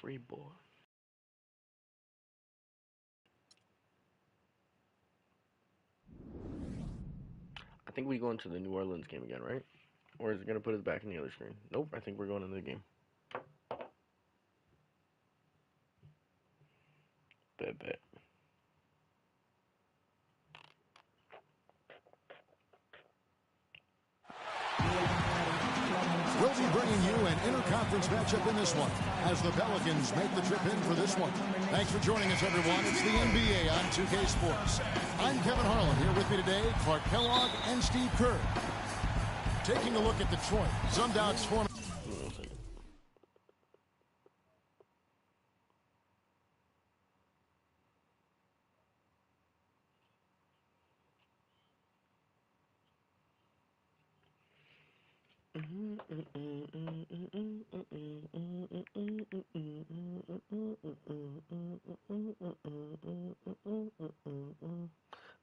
Free ball. I think we go into the New Orleans game again, right? Or is it gonna put us back in the other screen? Nope. I think we're going into the game. Bet. We'll be bringing you an interconference matchup in this one as the Pelicans make the trip in for this one. Thanks for joining us, everyone. It's the NBA on 2K Sports. I'm Kevin Harlan. Here with me today, Clark Kellogg and Steve Kerr. Taking a look at Detroit. Sundown's form.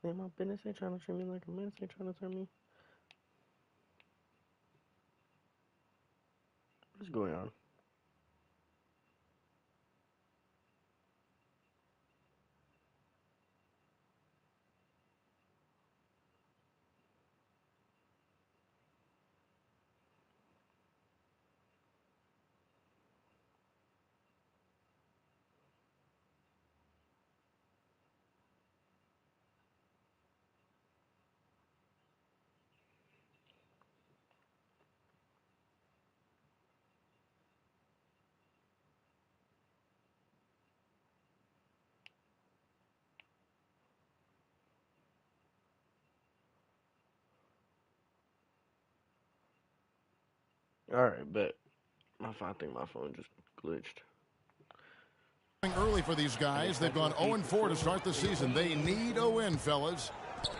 Man, my business ain't trying to treat me like a man. Ain't trying to turn me. What's going on? Alright, bet. I think my phone just glitched. Early for these guys. They've gone 0-4 to start the season. They need a win, fellas.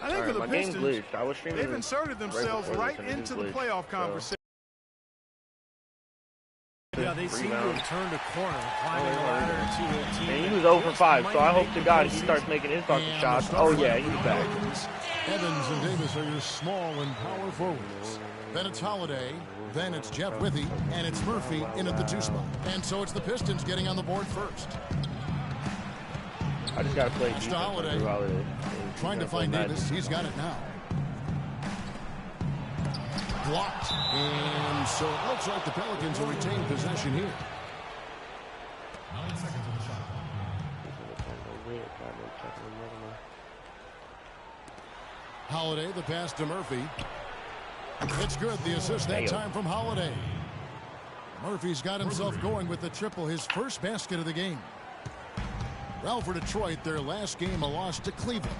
I think for the Pistons, they've inserted themselves right into the playoff conversation. Yeah, they seem to have turned a corner, climbing the ladder to a team. And he was 0 for 5, so I hope to God he starts making his fucking shots. Oh yeah, he's back. Evans and Davis are your small and power forwards. Then it's Holiday, then it's Jeff Withy, and it's Murphy in at the 2 spot. And so it's the Pistons getting on the board first. I just gotta play defense. Holiday. Trying to find Davis. He's got it now. Blocked. And so it looks like the Pelicans will retain possession here. 9 seconds on the shot. Holiday, the pass to Murphy. It's good. The assist that time from Holiday. Murphy's got himself going with the triple, his first basket of the game. Well, for Detroit, their last game a loss to Cleveland.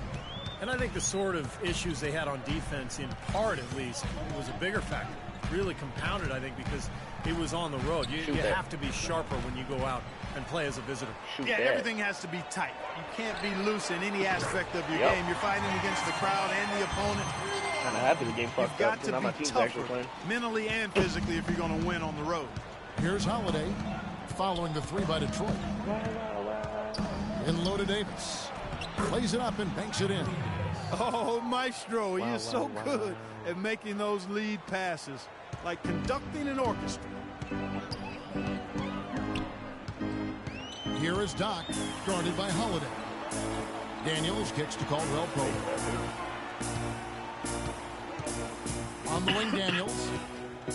And I think the sort of issues they had on defense, in part at least, was a bigger factor. Really compounded, I think, because it was on the road. You have to be sharper when you go out and play as a visitor. Everything has to be tight. You can't be loose in any aspect of your game. You're fighting against the crowd and the opponent. Kind of happy the game fucked up. You've got to be tougher, mentally and physically, if you're going to win on the road. Here's Holiday, following the 3 by Detroit. In low to Davis. Plays it up and banks it in. Oh, Maestro, he is so good at making those lead passes, like conducting an orchestra. Here is Doc, guarded by Holiday. Daniels kicks to Caldwell Pope. On the wing, Daniels.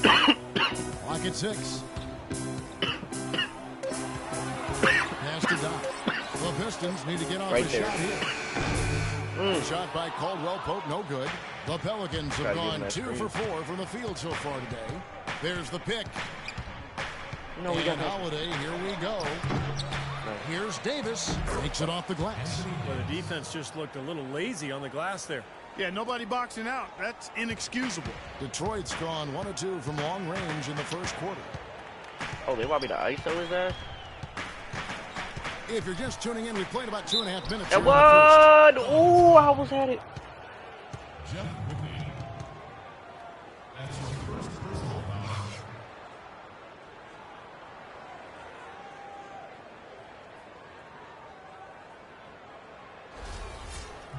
Clock at 6. Pass to Doc. The Pistons need to get off the shot here. Shot by Caldwell Pope, no good. The Pelicans have gone 2 for 4 from the field so far today. There's the pick. No, we got Holiday, here we go. Here's Davis, takes it off the glass. Well, the defense just looked a little lazy on the glass there. Yeah, nobody boxing out. That's inexcusable. Detroit's gone 1 of 2 from long range in the first quarter. Oh, they want me to ISO his ass? If you're just tuning in, we played about 2.5 minutes. And what? Ooh, I almost had it. Jeff Whitney. That's his first personal foul.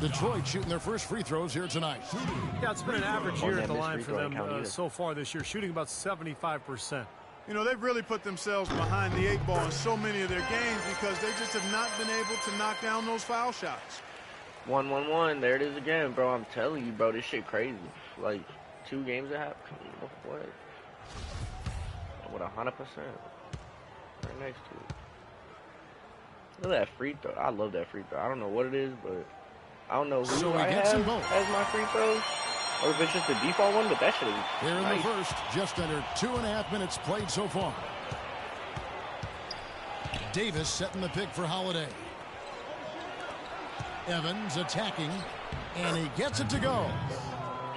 Detroit shooting their first free throws here tonight. Yeah, it's been an average year at the line for them so far this year, shooting about 75%. You know, they've really put themselves behind the 8 ball in so many of their games because they just have not been able to knock down those foul shots. 1-1-1. There it is again, bro. I'm telling you, bro. This shit crazy. Like, 2 games and a half. What? With 100%. Right next to it. Look at that free throw. I love that free throw. I don't know what it is, but I don't know who I have as my free throws. Or if it's just the default one, but that shit is Here in nice. the first, just under 2.5 minutes played so far. Davis setting the pick for Holiday. Evans attacking, and he gets it to go.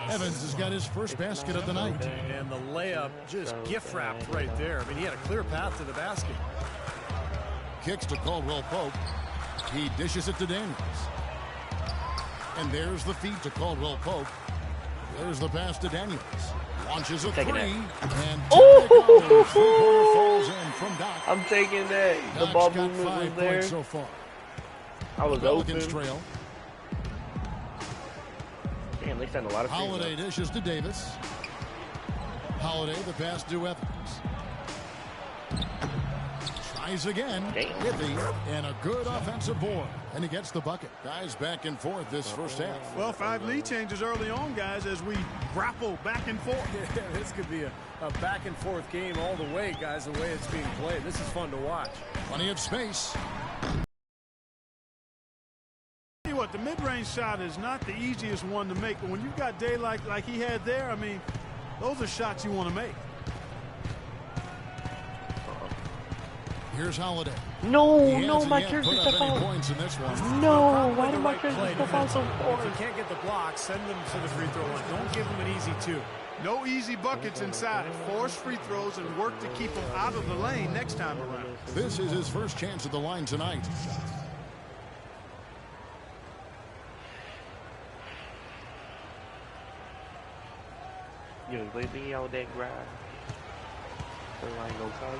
Evans has got his first basket of the night. And the layup just gift-wrapped right there. I mean, he had a clear path to the basket. Kicks to Caldwell Pope. He dishes it to Daniels. And there's the feed to Caldwell Pope. There's the pass to Daniels. Launches a three. And three-pointer falls in from Doc. I'm taking that. The ball movement was there. So far. I was Pelicans open. Trail. Damn, they sent a lot of Holiday dishes to Davis. Holiday, the pass to Evans. Tries again. Iffy, and a good offensive board. And he gets the bucket. Guys back and forth this first half. Well, 5 lead changes early on, guys, as we grapple back and forth. Yeah, this could be a back and forth game all the way, guys, the way it's being played. This is fun to watch. Plenty of space. Tell you what, the mid-range shot is not the easiest one to make, but when you've got daylight like he had there, I mean, those are shots you want to make. Here's Holiday. No, my jersey step out. Points in this one. No, why did my jersey step out so far? If you can't get the block, send them to the free throw line. Don't give them an easy 2. No easy buckets inside. Force free throws and work to keep them out of the lane next time around. This is his first chance at the line tonight. You know, baby, all that grind. So I ain't gonna call you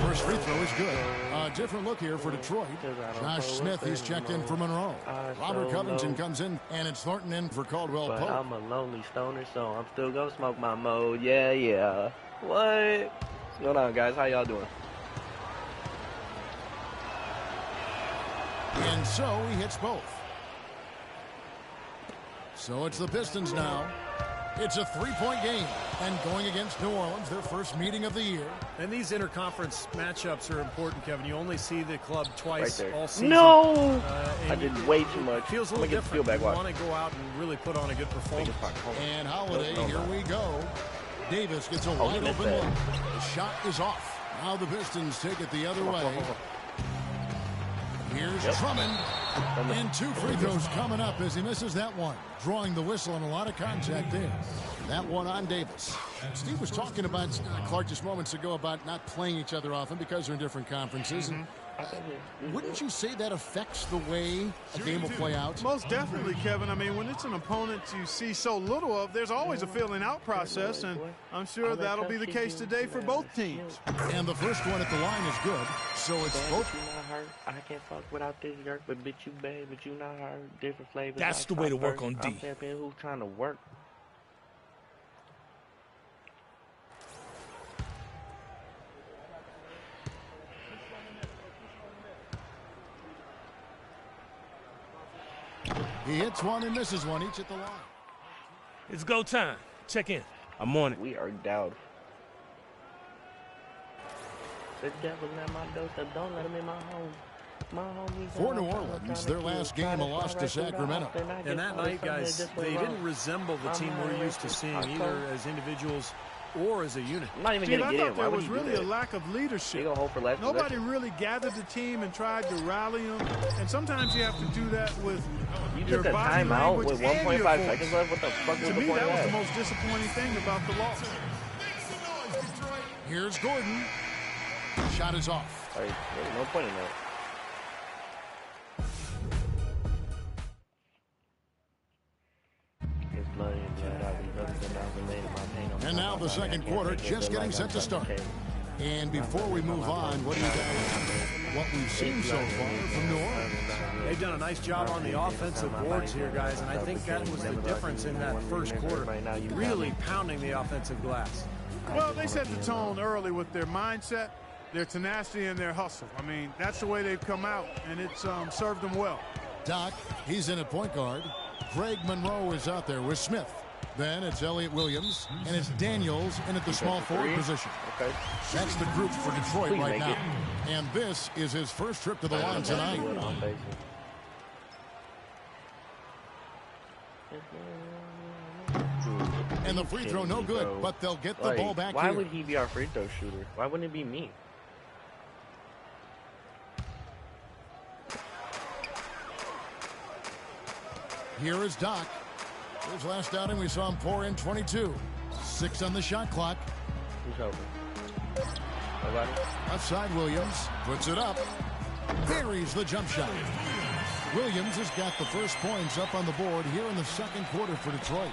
First free throw is good. A different look here for Detroit. Josh Smith, he's checked in for Monroe. Robert Covington comes in, and it's Thornton in for Caldwell Pope. I'm a lonely stoner, so I'm still gonna smoke my mode. Yeah. What? What's going on, guys? How y'all doing? And so he hits both. So it's the Pistons now. It's a 3-point game, and going against New Orleans, their first meeting of the year. And these interconference matchups are important, Kevin. You only see the club twice all season. No! I did way too much. Feels a little different. You want to go out and really put on a good performance. And Holiday, here we go. Davis gets a wide open look. The shot is off. Now the Pistons take it the other way. Here's Drummond. And 2 free throws coming up as he misses that one. Drawing the whistle and a lot of contact there. That one on Davis. Steve was talking about, Clark, just moments ago about not playing each other often because they're in different conferences. Wouldn't you say that affects the way a game will play out? Most definitely, Kevin. I mean, when it's an opponent you see so little of, there's always a feeling out process, and I'm sure that'll be the case today for both teams. And the first one at the line is good, so it's both. I can't fuck without this jerk, but bitch you bad, but you not hurt. Different flavors. That's the way to work on D. I'm champion who's trying to work. He hits one and misses one, each at the line. It's go time. Check in. I'm on it. We are down. The devil's at my door, so don't let him in my home. For New Orleans, their last game, a loss to Sacramento. And that night, guys, they didn't resemble the team we're used to seeing, either as individuals or as a unit. I'm not even Steve, going to I get thought in. there was really a lack of leadership. Nobody really gathered the team and tried to rally them. And sometimes you have to do that with your took a body timeout language with and 1.5 your voice. seconds left. What the fuck was To the me, point that of was that? the most disappointing thing about the loss. Here's Gordon. Shot is off. There's no point in that. And now the second quarter just getting set to start. And before we move on, what we've seen so far from New Orleans? They've done a nice job on the offensive boards here, guys, and I think that was the difference in that first quarter. Really pounding the offensive glass. Well, they set the tone early with their mindset, their tenacity, and their hustle. I mean, that's the way they've come out, and it's served them well. Doc, he's in at point guard. Greg Monroe is out there with Smith. Then it's Elliott Williams, and it's Daniels in at the small forward position. Okay. That's the group for Detroit right now. And this is his first trip to the line tonight. And the free throw no good, but they'll get the ball back here. Why would he be our free throw shooter? Why wouldn't it be me? Here is Doc. His last outing, we saw him pour in 22. 6 on the shot clock. Who's helping? Nobody? Outside Williams. Puts it up. Buries the jump shot. Williams has got the first points up on the board here in the second quarter for Detroit.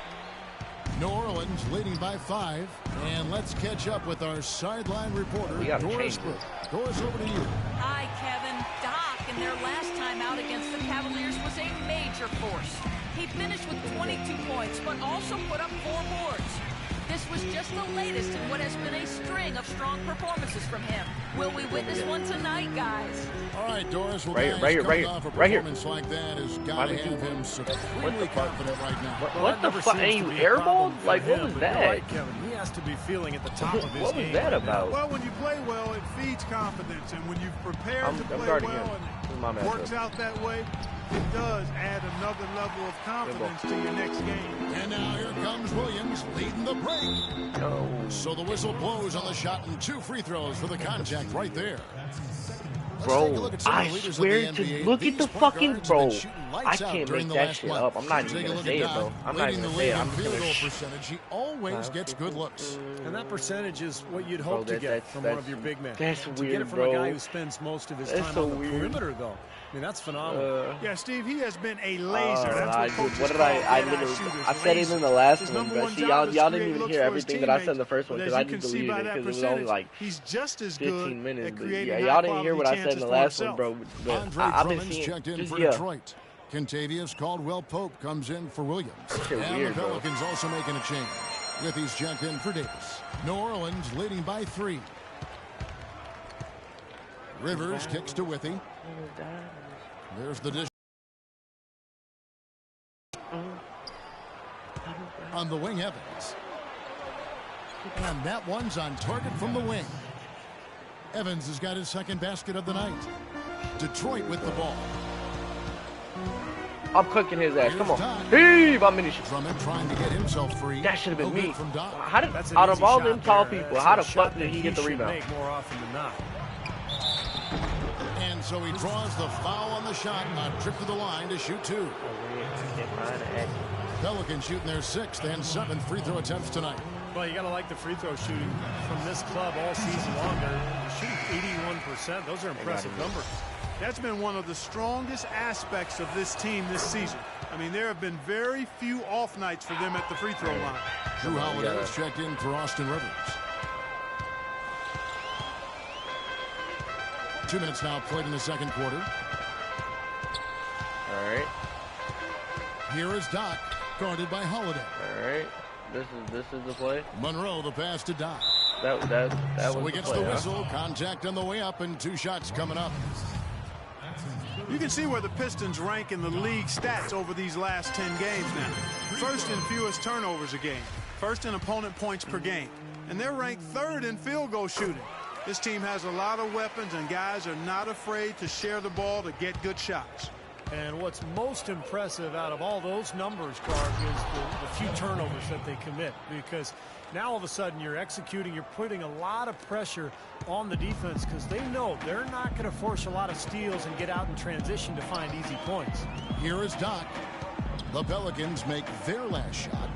New Orleans leading by 5. And let's catch up with our sideline reporter, Doris Brooke. Doris, over to you. Hi, Kevin. Doc, in their last time out against the Cavaliers, was a major force. He finished with 22 points, but also put up 4 boards. This was just the latest in what has been a string of strong performances from him. Will we witness one tonight, guys? All right, Doris. Well, right here. Performance like that has got to have him supremely confident right now. What the fuck? Ain't you airballed? Like, what was that? Right, Kevin. He has to be feeling at the top of his game. What was that about? Well, when you play well, it feeds confidence. And when you've prepared to play well and it works out that way, it does add another level of confidence to your next game. And now here comes Williams leading the break. No. So the whistle blows on the shot and 2 free throws for the contact right there. Bro, I swear to look at the fucking bro. I can't make that shit up. I'm not even gonna say it, bro. I'm not even gonna say it. I'm field goal percentage. He always gets good looks. And that percentage is what you'd hope to get from one of your big men. That's to weird, get it from bro. a guy who spends most of his time on the perimeter, though. I mean, that's phenomenal. Yeah, Steve, he has been a laser. That's what did I said it in the last one, but y'all didn't even hear everything that I said in the first one because I just deleted it because it was only like he's just as 15 minutes. at But creating yeah, y'all didn't hear what I said in the last himself. one, bro. But Andre I've been Drummond's seeing checked in just for Detroit. Contavious Caldwell-Pope comes in for Williams. And weird, the Pelicans also making a change. With he's checked in for Davis. New Orleans leading by 3. Rivers kicks to Withy. There's the dish. On the wing, Evans. And that one's on target from the wing. Evans has got his second basket of the night. Detroit with the ball. I'm cooking his ass. Come on. Heave, I'm in Drummond trying to get himself free. That should have been me. From Doc. How did, out of all them tall people, how the fuck did he get the rebound? More often than not. And so he draws the foul on the shot. A trip to the line to shoot 2. Pelicans shooting their 6th and 7th free throw attempts tonight. Well, you got to like the free throw shooting from this club all season long. They're shooting 81%. Those are impressive numbers. That's been one of the strongest aspects of this team this season. I mean, there have been very few off nights for them at the free throw line. Drew Holiday is checked in for Austin Rivers. 2 minutes now played in the second quarter. All right. Here is Doc, guarded by Holiday. All right. This is the play. Monroe, the pass to Doc. That so was he gets the play, the whistle. Contact on the way up, and 2 shots coming up. You can see where the Pistons rank in the league stats over these last 10 games now. First in fewest turnovers a game. First in opponent points per game. And they're ranked 3rd in field goal shooting. This team has a lot of weapons, and guys are not afraid to share the ball to get good shots. And what's most impressive out of all those numbers, Clark, is the few turnovers that they commit. Because now all of a sudden you're executing, you're putting a lot of pressure on the defense because they know they're not going to force a lot of steals and get out in transition to find easy points. Here is Doc. The Pelicans make their last shot.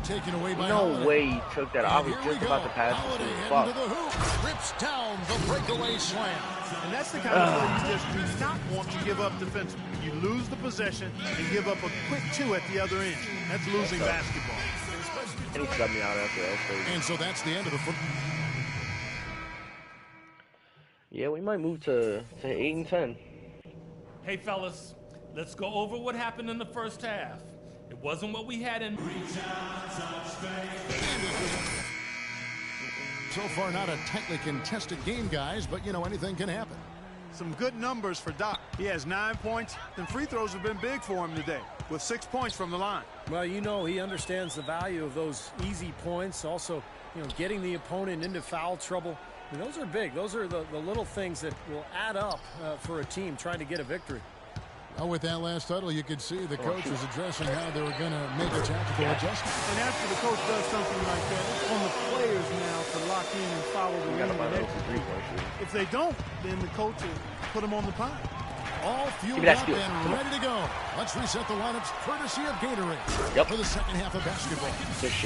Taken away by No way he took that. I was just about to pass it. Fuck. Into the hoop. Rips down the breakaway slam. And that's the kind of play you just do not want to give up defensively. You lose the possession and give up a quick 2 at the other end. That's losing basketball. And he shut me out after that. And so that's the end of the Yeah, we might move to 8 and 10. Hey, fellas, let's go over what happened in the first half. It wasn't what we had in... So far, not a tightly contested game, guys, but, you know, anything can happen. Some good numbers for Doc. He has 9 points, and free throws have been big for him today, with 6 points from the line. Well, you know, he understands the value of those easy points. Also, you know, getting the opponent into foul trouble. I mean, those are big. Those are the little things that will add up for a team trying to get a victory. With that last huddle, you could see the coach was addressing how they were going to make a tactical adjustment. And after the coach does something like that, it's on the players now to lock in and follow the lead and execute. If they don't, then the coach will put them on the pile. All fueled up and ready to go. Let's reset the lineups courtesy of Gatorade for the second half of basketball.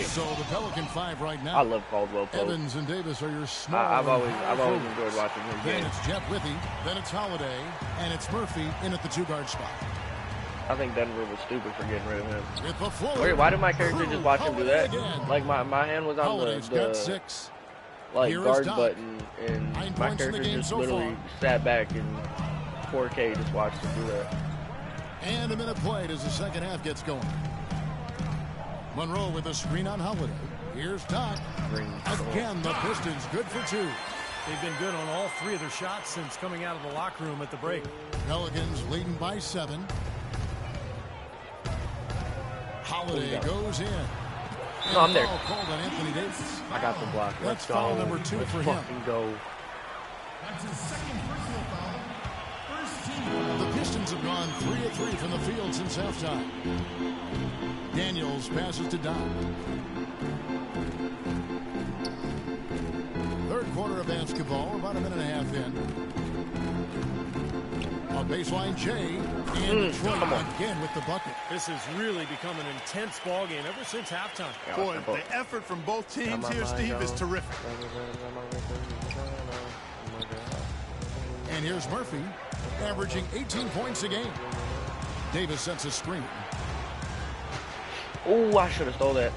So the Pelican 5 right now. I love Caldwell Pope. Evans and Davis are your small. I've always enjoyed watching him. Then it's Jeff Withy, then it's Holiday, and it's Murphy in at the 2-guard spot. I think Denver was stupid for getting rid of him. With the floor, Wait, why did my character just watch him do that? Again. Like my hand was on Holiday's the got 6. like guard button, and 9 my points in the character game just so literally far. sat back and 4K just watched him do that. And a minute played as the second half gets going. Monroe with a screen on Holiday. Here's Doc. Again, the Pistons good for 2. They've been good on all 3 of their shots since coming out of the locker room at the break. Pelicans leading by 7. Holiday goes in. No, I'm there. Called on Anthony Davis. I got the block. That's Let's go. foul number 2 Let's for him. fucking go. That's his second personal foul. First team. The Pistons have gone 3 of 3 from the field since halftime. Daniels passes to Don. Third quarter of basketball, about a minute and a half in. On baseline, Jay, and Detroit again with the bucket. This has really become an intense ball game ever since halftime. Boy, the effort from both teams here, Steve, is terrific. And here's Murphy, averaging 18 points a game. Davis sets a screen. Oh, I should have stole that.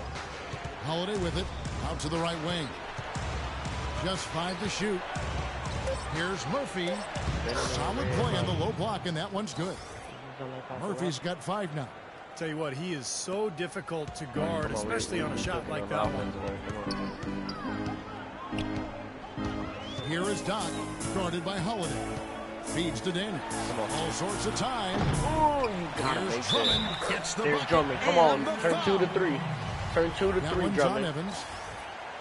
Holiday with it, out to the right wing. Just 5 to shoot. Here's Murphy. Solid play on the low block, and that one's good. Murphy's got 5 now. Tell you what, he is so difficult to guard, especially on a shot like that one. Here is Doc, guarded by Holiday. Feeds to Daniels. All sorts of time. Oh, you gotta make Here's Drummond. Gets the There's bucket. Drummond. Come on. And the Turn foul. 2 to 3. Turn 2 to That 3, one's on Drummond. Evans.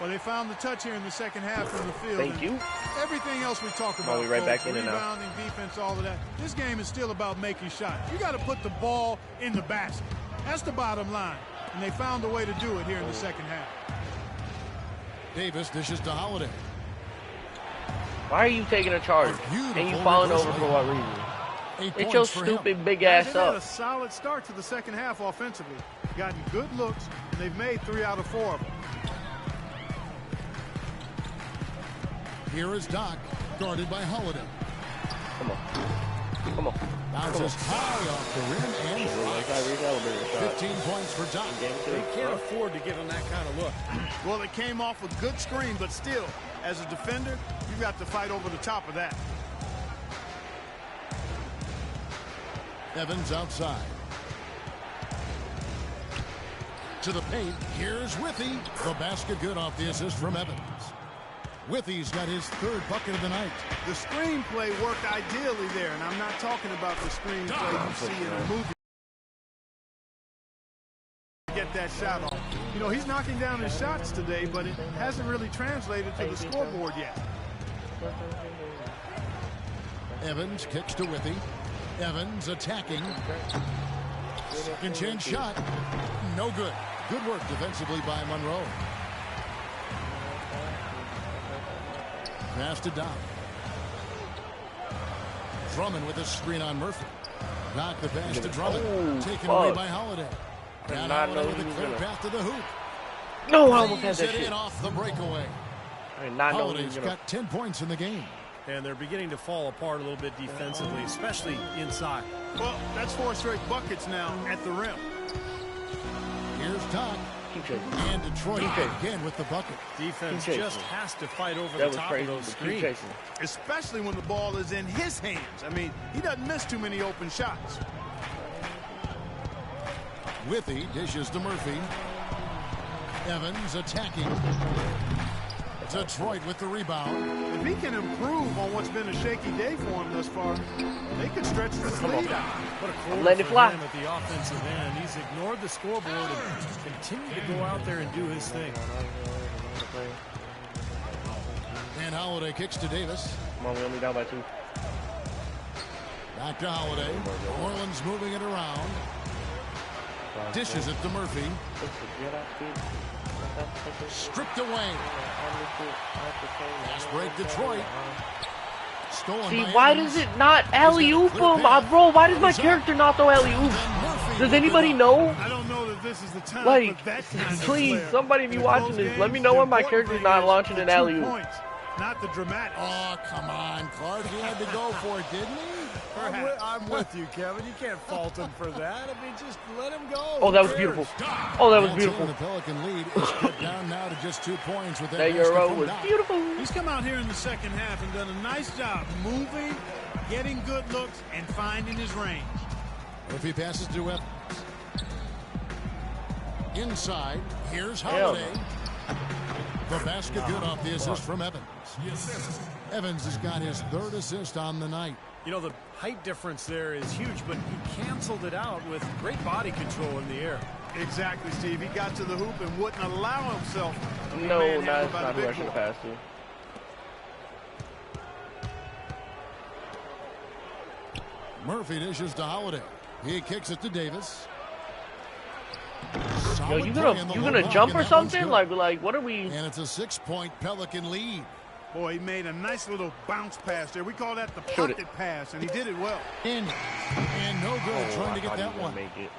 Well, they found the touch here in the second half from the field. Thank you. Everything else we talk about, we right back folks, in it now. rebounding, defense, all of that. This game is still about making shots. You got to put the ball in the basket. That's the bottom line. And they found a way to do it here in the second half. Davis dishes to Holiday. Why are you taking a charge? And you falling over for what reason? 8 It's your points for him. stupid big Guys, ass they've had a up. solid start to the second half offensively. Gotten good looks, and they've made 3 out of 4 of them. Here is Doc, guarded by Holiday. Come on. Come on. Bounces high off the rim and flies. 15 points for Doc. They can't afford to give him that kind of look. Well, it came off a good screen, but still, as a defender, you got to fight over the top of that. Evans outside. To the paint. Here's Withy. The basket good off the assist from Evans. Withy's got his 3rd bucket of the night. The screenplay worked ideally there, and I'm not talking about the screenplay you see in a movie. Get that shot off. You know, he's knocking down his shots today, but it hasn't really translated to the scoreboard yet. Evans kicks to Withy. Evans attacking. Second chance shot. No good. Good work defensively by Monroe. Pass to Doc. Drummond with a screen on Murphy. Doc the pass to Drummond. Taken away by Holiday. And Holiday with a clear path to the hoop. No, I almost had that Lays it shit. in off the breakaway. I did not know he was Holiday's gonna. got 10 points in the game. And they're beginning to fall apart a little bit defensively, especially inside. Well, that's 4 straight buckets now at the rim. Here's Doc. Keep chasing. And Detroit Keep chasing. again with the bucket. Defense Keep just chasing. has to fight over That the was top crazy. of those Keep screens. chasing. Especially when the ball is in his hands. I mean, he doesn't miss too many open shots. Withy dishes to Murphy. Evans attacking. Detroit with the rebound. If he can improve on what's been a shaky day for him thus far, they could stretch this lead out. What a quarter Letting it for fly. him at the offensive end. He's ignored the scoreboard and continued to go out there and do his thing. And Holiday kicks to Davis. Come on, we only down by 2. Back to Holiday. Orland's moving it around. Dishes it to Murphy. Stripped away. Fast break Detroit. Stolen See, by why Evans. does it not alley-oop him? Bro, why does my character not throw alley-oop? Does anybody know? I don't know that this is the time Like, for that kind of please, flair. somebody be In watching close this. Let me games, know the when my important character's thing not is launching the an 2 alley-oop. points, not the dramatics. Oh, come on, Clark. He had to go for it, didn't he? I'm with you, Kevin. You can't fault him for that. I mean, just let him go. Oh, that was beautiful. Oh, that was And beautiful. The Pelican lead is cut down now to just 2 points with that That basket Euro from was Doc. beautiful. He's come out here in the second half and done a nice job moving, getting good looks, and finding his range. Murphy passes to Evans. Inside, here's Hell Holiday. The basket good off the assist from Evans. Evans has got his 3rd assist on the night. You know, the height difference there is huge, but he canceled it out with great body control in the air. Exactly, Steve. He got to the hoop and wouldn't allow himself to be No, manhandled that's by not the who I big should have boy. passed to. Murphy dishes to Holiday. He kicks it to Davis. Yo, Solid you play in the gonna low jump block, or and that one's something? good. Like, what are we? And it's a 6-point Pelican lead. Boy, he made a nice little bounce pass there. We call that the Shoot it. pocket pass, and he did it well. And no good trying to get that one. Make it.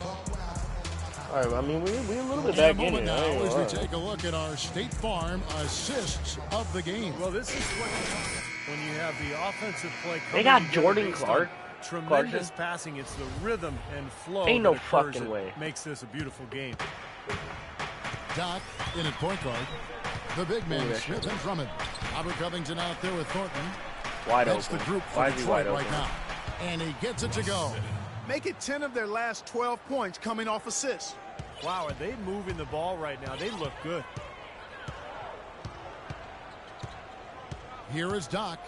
All right, I mean, we a little bit In a back in moment it. now I ain't as gonna we lie. take a look at our State Farm assists of the game. Well, this is what when you have the offensive play. They got coming together Jordan based on Clark. Tremendous Clarkson. passing. It's the rhythm and flow. Ain't no that occurs fucking that way. Makes this a beautiful game. Doc in at point guard. The big man, Ooh, Smith and Drummond. Robert Covington out there with Thornton. Wide That's open. the group for Why is he Detroit wide right open? now. And he gets it to go. Make it 10 of their last 12 points coming off assists. Wow, are they moving the ball right now? They look good. Here is Doc.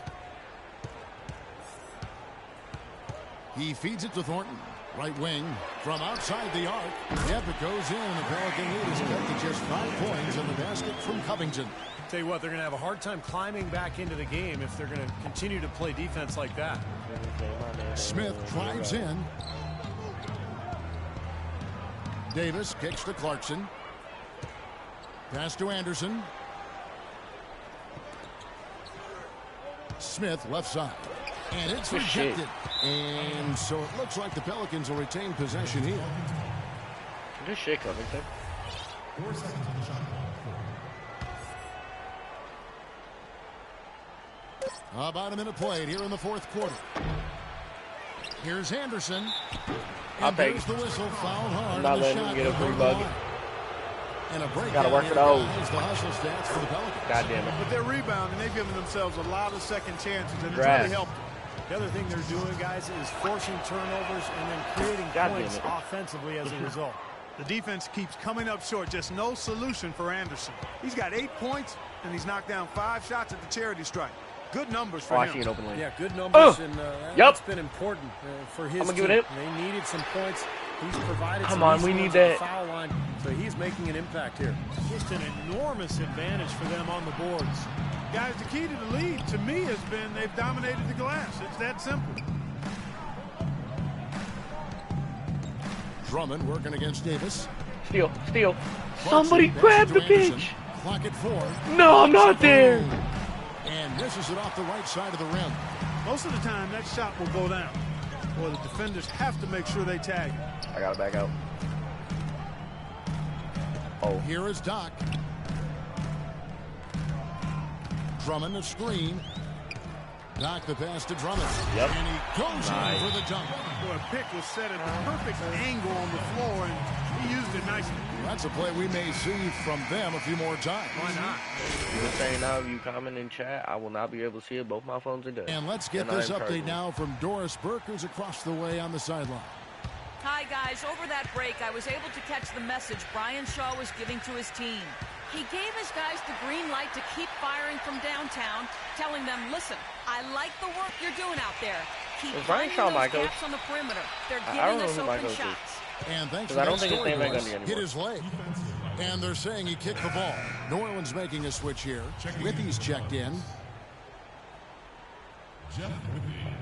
He feeds it to Thornton. Right wing from outside the arc. Yep, it goes in, and the Pelican lead is cut to just 5 points in the basket from Covington. Tell you what, they're going to have a hard time climbing back into the game if they're going to continue to play defense like that. Smith drives in. Davis kicks to Clarkson. Pass to Anderson. Smith left side. And it's Good shit. rejected. And so it looks like the Pelicans will retain possession here. Good shit, Covington. 4 seconds on the shot clock. About a minute played here in the 4th quarter. Here's Anderson. I'll And take there's it. the whistle, foul hard. I'm not and the letting him shot get a will free go to bucket. the line. And a break Gotta work here, it out. guys, the hustle stats for the Pelicans. God damn it. But they're rebounding. They've given themselves a lot of second chances, and it's Draft. really helped them. The other thing they're doing, guys, is forcing turnovers and then creating God damn points it. offensively as a result. The defense keeps coming up short. Just no solution for Anderson. He's got 8 points, and he's knocked down 5 shots at the charity stripe. Good numbers for Oh, I him. see an open lane. Yeah, good numbers, and Yep. that's been important for his I'm gonna team. give it They needed some points. He's provided Come some on, easy we need ones at the that. foul line, so he's making an impact here. Just an enormous advantage for them on the boards. Guys, the key to the lead, to me, has been they've dominated the glass. It's that simple. Drummond working against Davis. Steal, steal. Clarkson Somebody passes grab to the Anderson. pitch. Clock at 4. No, I'm not there. And misses it off the right side of the rim. Most of the time, that shot will go down. Or the defenders have to make sure they tag it. I gotta back out. Oh, Here is Doc. Drummond a screen. Doc the pass to Drummond. Yep. And he goes Nice. in for the dunk. Boy, a pick was set at the perfect angle on the floor, and He used it nicely. That's a play we may see from them a few more times. Why not? You were saying now, if you comment in chat, I will not be able to see it. Both my phones are dead. And let's get this update now from Doris Burke, who's across the way on the sideline. Hi, guys. Over that break, I was able to catch the message Brian Shaw was giving to his team. He gave his guys the green light to keep firing from downtown, telling them, listen, I like the work you're doing out there. Keep finding those gaps on the perimeter. They're giving us open shots. And thanks for I that don't think story, his name Doris. ain't gonna be Hit his leg. And they're saying he kicked the ball. New Orleans making a switch here. Withy's checked in. Jeff Withy.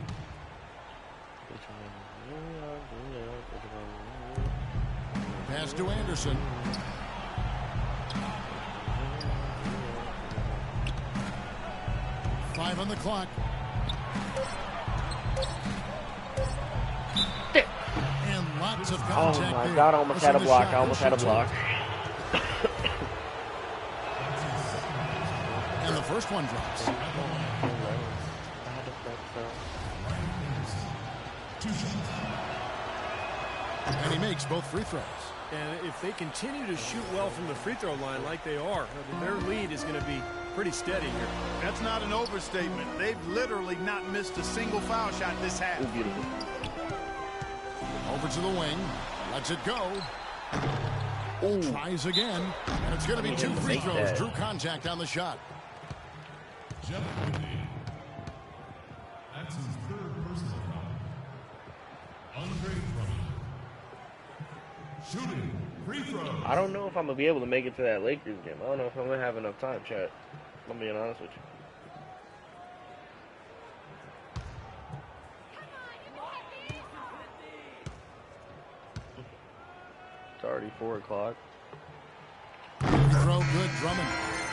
Pass to Anderson. Five on the clock. And lots of contact. Oh my there. God, I almost had a block. I almost had a block. And the first one drops. And he makes both free throws. And if they continue to shoot well from the free throw line like they are, their lead is going to be pretty steady here. That's not an overstatement. They've literally not missed a single foul shot this half. Ooh, beautiful. Over to the wing. Lets it go. Ooh. Tries again. And it's going to be two free throws. Drew contact on the shot. Jeff Withy. That's his third personal foul. Andre Drummond. Shooting. Free throw. I don't know if I'm going to be able to make it to that Lakers game. I don't know if I'm going to have enough time, chat. I'm being honest with you. It's already 4 o'clock. Throw good, Drummond.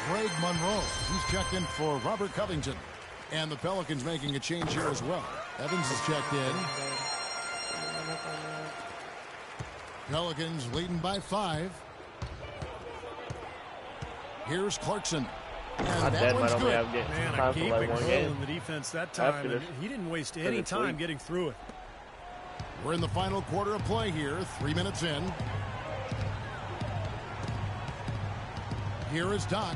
Greg Monroe. He's checked in for Robert Covington. And the Pelicans making a change here as well. Evans is checked in. Pelicans leading by 5. Here's Clarkson. And that one's good. Man, a gaping hole in the defense that time. And he didn't waste any time getting through it. We're in the final quarter of play here. 3 minutes in. Here is Doc.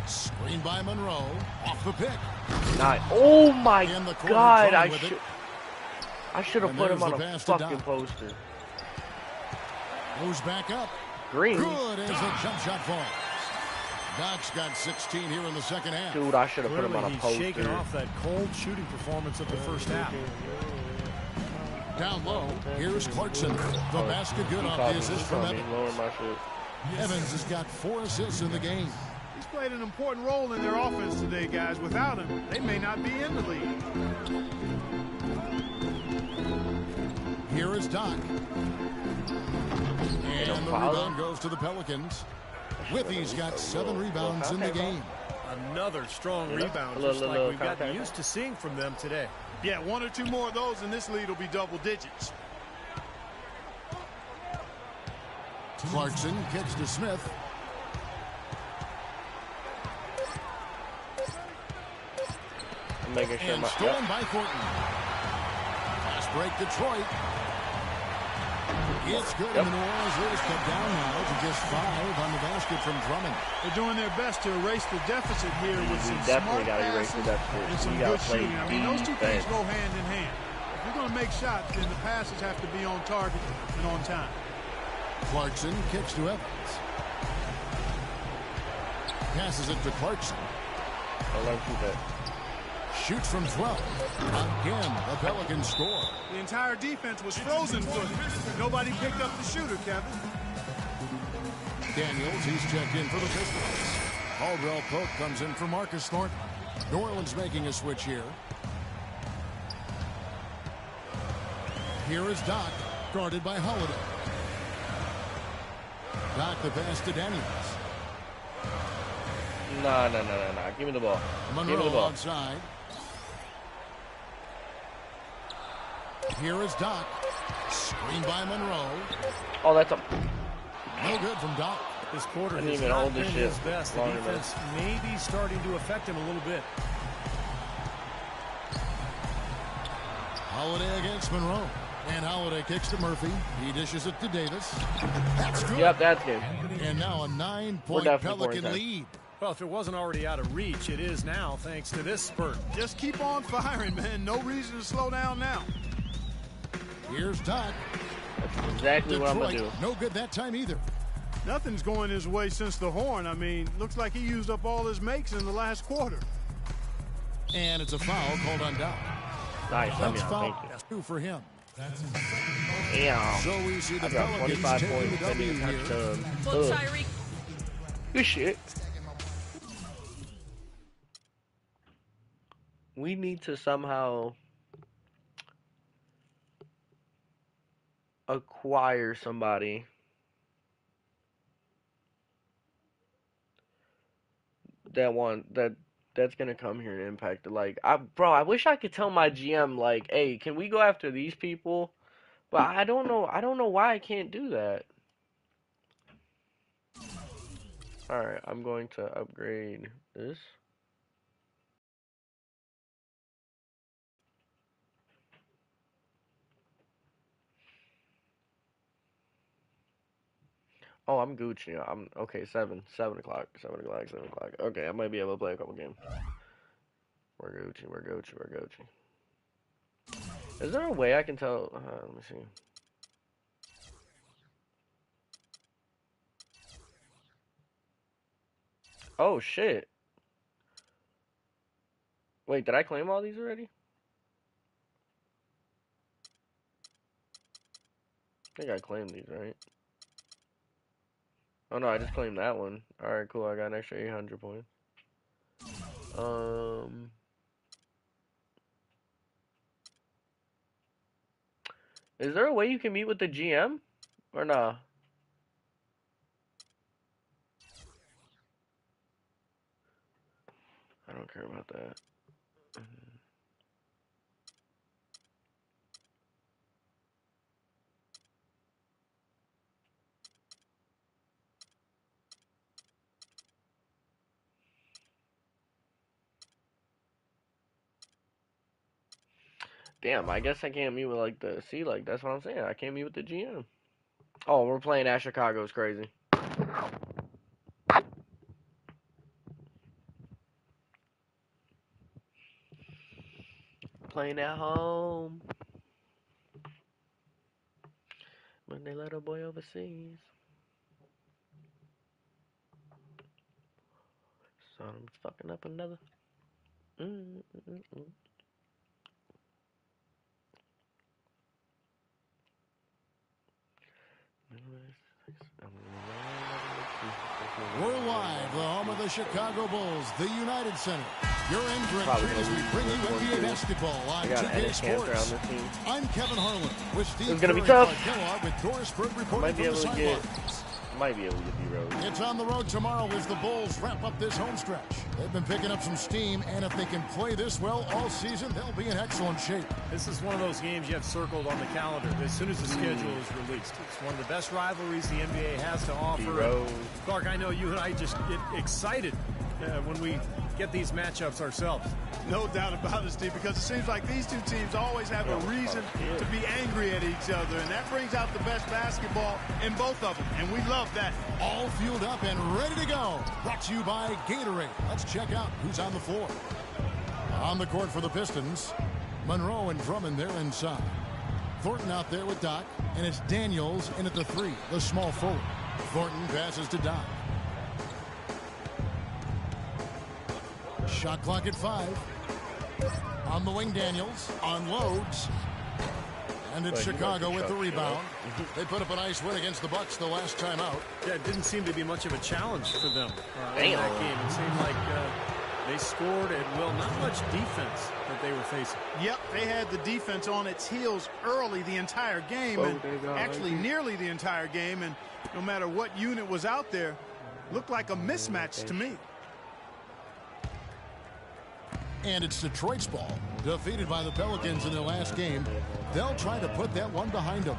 Screen by Monroe. Off the pick. Nice. Oh my God! I should have And put him on there's a the pass to fucking Doc. poster. Goes back up. Green. Good as the jump shot falls. Doc's got 16 here in the second half. Dude, I should have put him on a He's poster. shaking off that cold shooting performance of the first half. Down low, here's Clarkson. The basket good off the assist from Evans. Lower my shit. Evans has got 4 assists in the game. He's played an important role in their offense today, guys. Without him, they may not be in the league. Here is Doc. And the rebound goes to the Pelicans. Withy's got 7 rebounds in the game. Another strong rebound, just like we've gotten used to seeing from them today. Yeah, 1 or 2 more of those and this lead will be double digits. Clarkson kicks to Smith. I'm making sure And stolen by Thornton. Fast break Detroit. It's good, and the New Orleans leaders cut down now to just 5 on the basket from Drummond. They're doing their best to erase the deficit here with some definitely smart got to erase passes the deficit. and some You gotta good play shooting. I mean, those two things defense. go hand in hand. If you're going to make shots, then the passes have to be on target and on time. Clarkson kicks to Evans. Passes it to Clarkson. I'll let him shoot that. Shoots from 12. Again, the Pelicans score. The entire defense was frozen footed. Nobody picked up the shooter, Kevin. Daniels, he's checked in for the Pistons. Caldwell Pope comes in for Marcus Thornton. New Orleans making a switch here. Here is Doc, guarded by Holiday. Doc the pass to Daniels. No. Give me the ball. Give me the Monroe ball. outside. Here is Doc. Screen by Monroe. Oh, that's a... No good from Doc. This quarter I didn't has even not hold been this his shit best. The long enough. defense may be starting to affect him a little bit. Holiday against Monroe. And Holiday kicks to Murphy. He dishes it to Davis. That's good. Yep, that's good. And now a 9-point Pelican lead. Well, if it wasn't already out of reach, it is now thanks to this spurt. Just keep on firing, man. No reason to slow down now. Here's Doc. That's exactly what I'm going to do. No good that time either. Nothing's going his way since the horn. I mean, looks like he used up all his makes in the last quarter. And it's a foul called on Doc. Nice. That's foul Thank you. 2 for him. Damn. So we see the I got Pelicans 25 taking points. the W here. Look, Tyreek. Good shit. We need to somehow acquire somebody that's gonna come here and impact it. Like, I wish I could tell my GM, like, hey, can we go after these people? But I don't know why I can't do that. All right, I'm going to upgrade this. Oh, I'm Gucci. I'm okay. 7 o'clock. Okay, I might be able to play a couple games. We're Gucci. Is there a way I can tell? Let me see. Oh shit! Wait, did I claim all these already? I think I claimed these, right? Oh no, I just claimed that one. Alright, cool, I got an extra 800 points. Is there a way you can meet with the GM? Or nah? I don't care about that. Damn, I guess I can't meet with like the like that's what I'm saying. I can't meet with the GM. Oh, we're playing at Chicago. It's crazy. Playing at home. When they let a boy overseas. So I'm fucking up another. We're live, the home of the Chicago Bulls, the United Center. You're in for a treat as we bring you NBA basketball on 2K Sports. I'm Kevin Harlan with Steve It's gonna be Curry, tough. Clark Gillard with Doris Bird reporting from the sidelines. Might be able to get D-Rose. It's on the road tomorrow as the Bulls wrap up this home stretch. They've been picking up some steam, and if they can play this well all season, they'll be in excellent shape. This is one of those games you have circled on the calendar as soon as the schedule is released. It's one of the best rivalries the NBA has to offer. Clark, I know you and I just get excited when we get these matchups ourselves. No doubt about it, Steve, because it seems like these two teams always have a reason to be angry at each other, and that brings out the best basketball in both of them, and we love that. All fueled up and ready to go. Brought to you by Gatorade. Let's check out who's on the floor. On the court for the Pistons, Monroe and Drummond there inside. Thornton out there with Doc, and it's Daniels in at the 3, the small forward. Thornton passes to Doc. Shot clock at 5. On the wing, Daniels unloads. And it's Chicago with the rebound. They put up a nice win against the Bucks the last time out. Yeah, it didn't seem to be much of a challenge for them Damn. in that game. It seemed like they scored at will. Not much defense that they were facing. Yep, they had the defense on its heels early the entire game, and actually nearly the entire game, and no matter what unit was out there, looked like a mismatch to me. And it's Detroit's ball. Defeated by the Pelicans in their last game. They'll try to put that one behind them.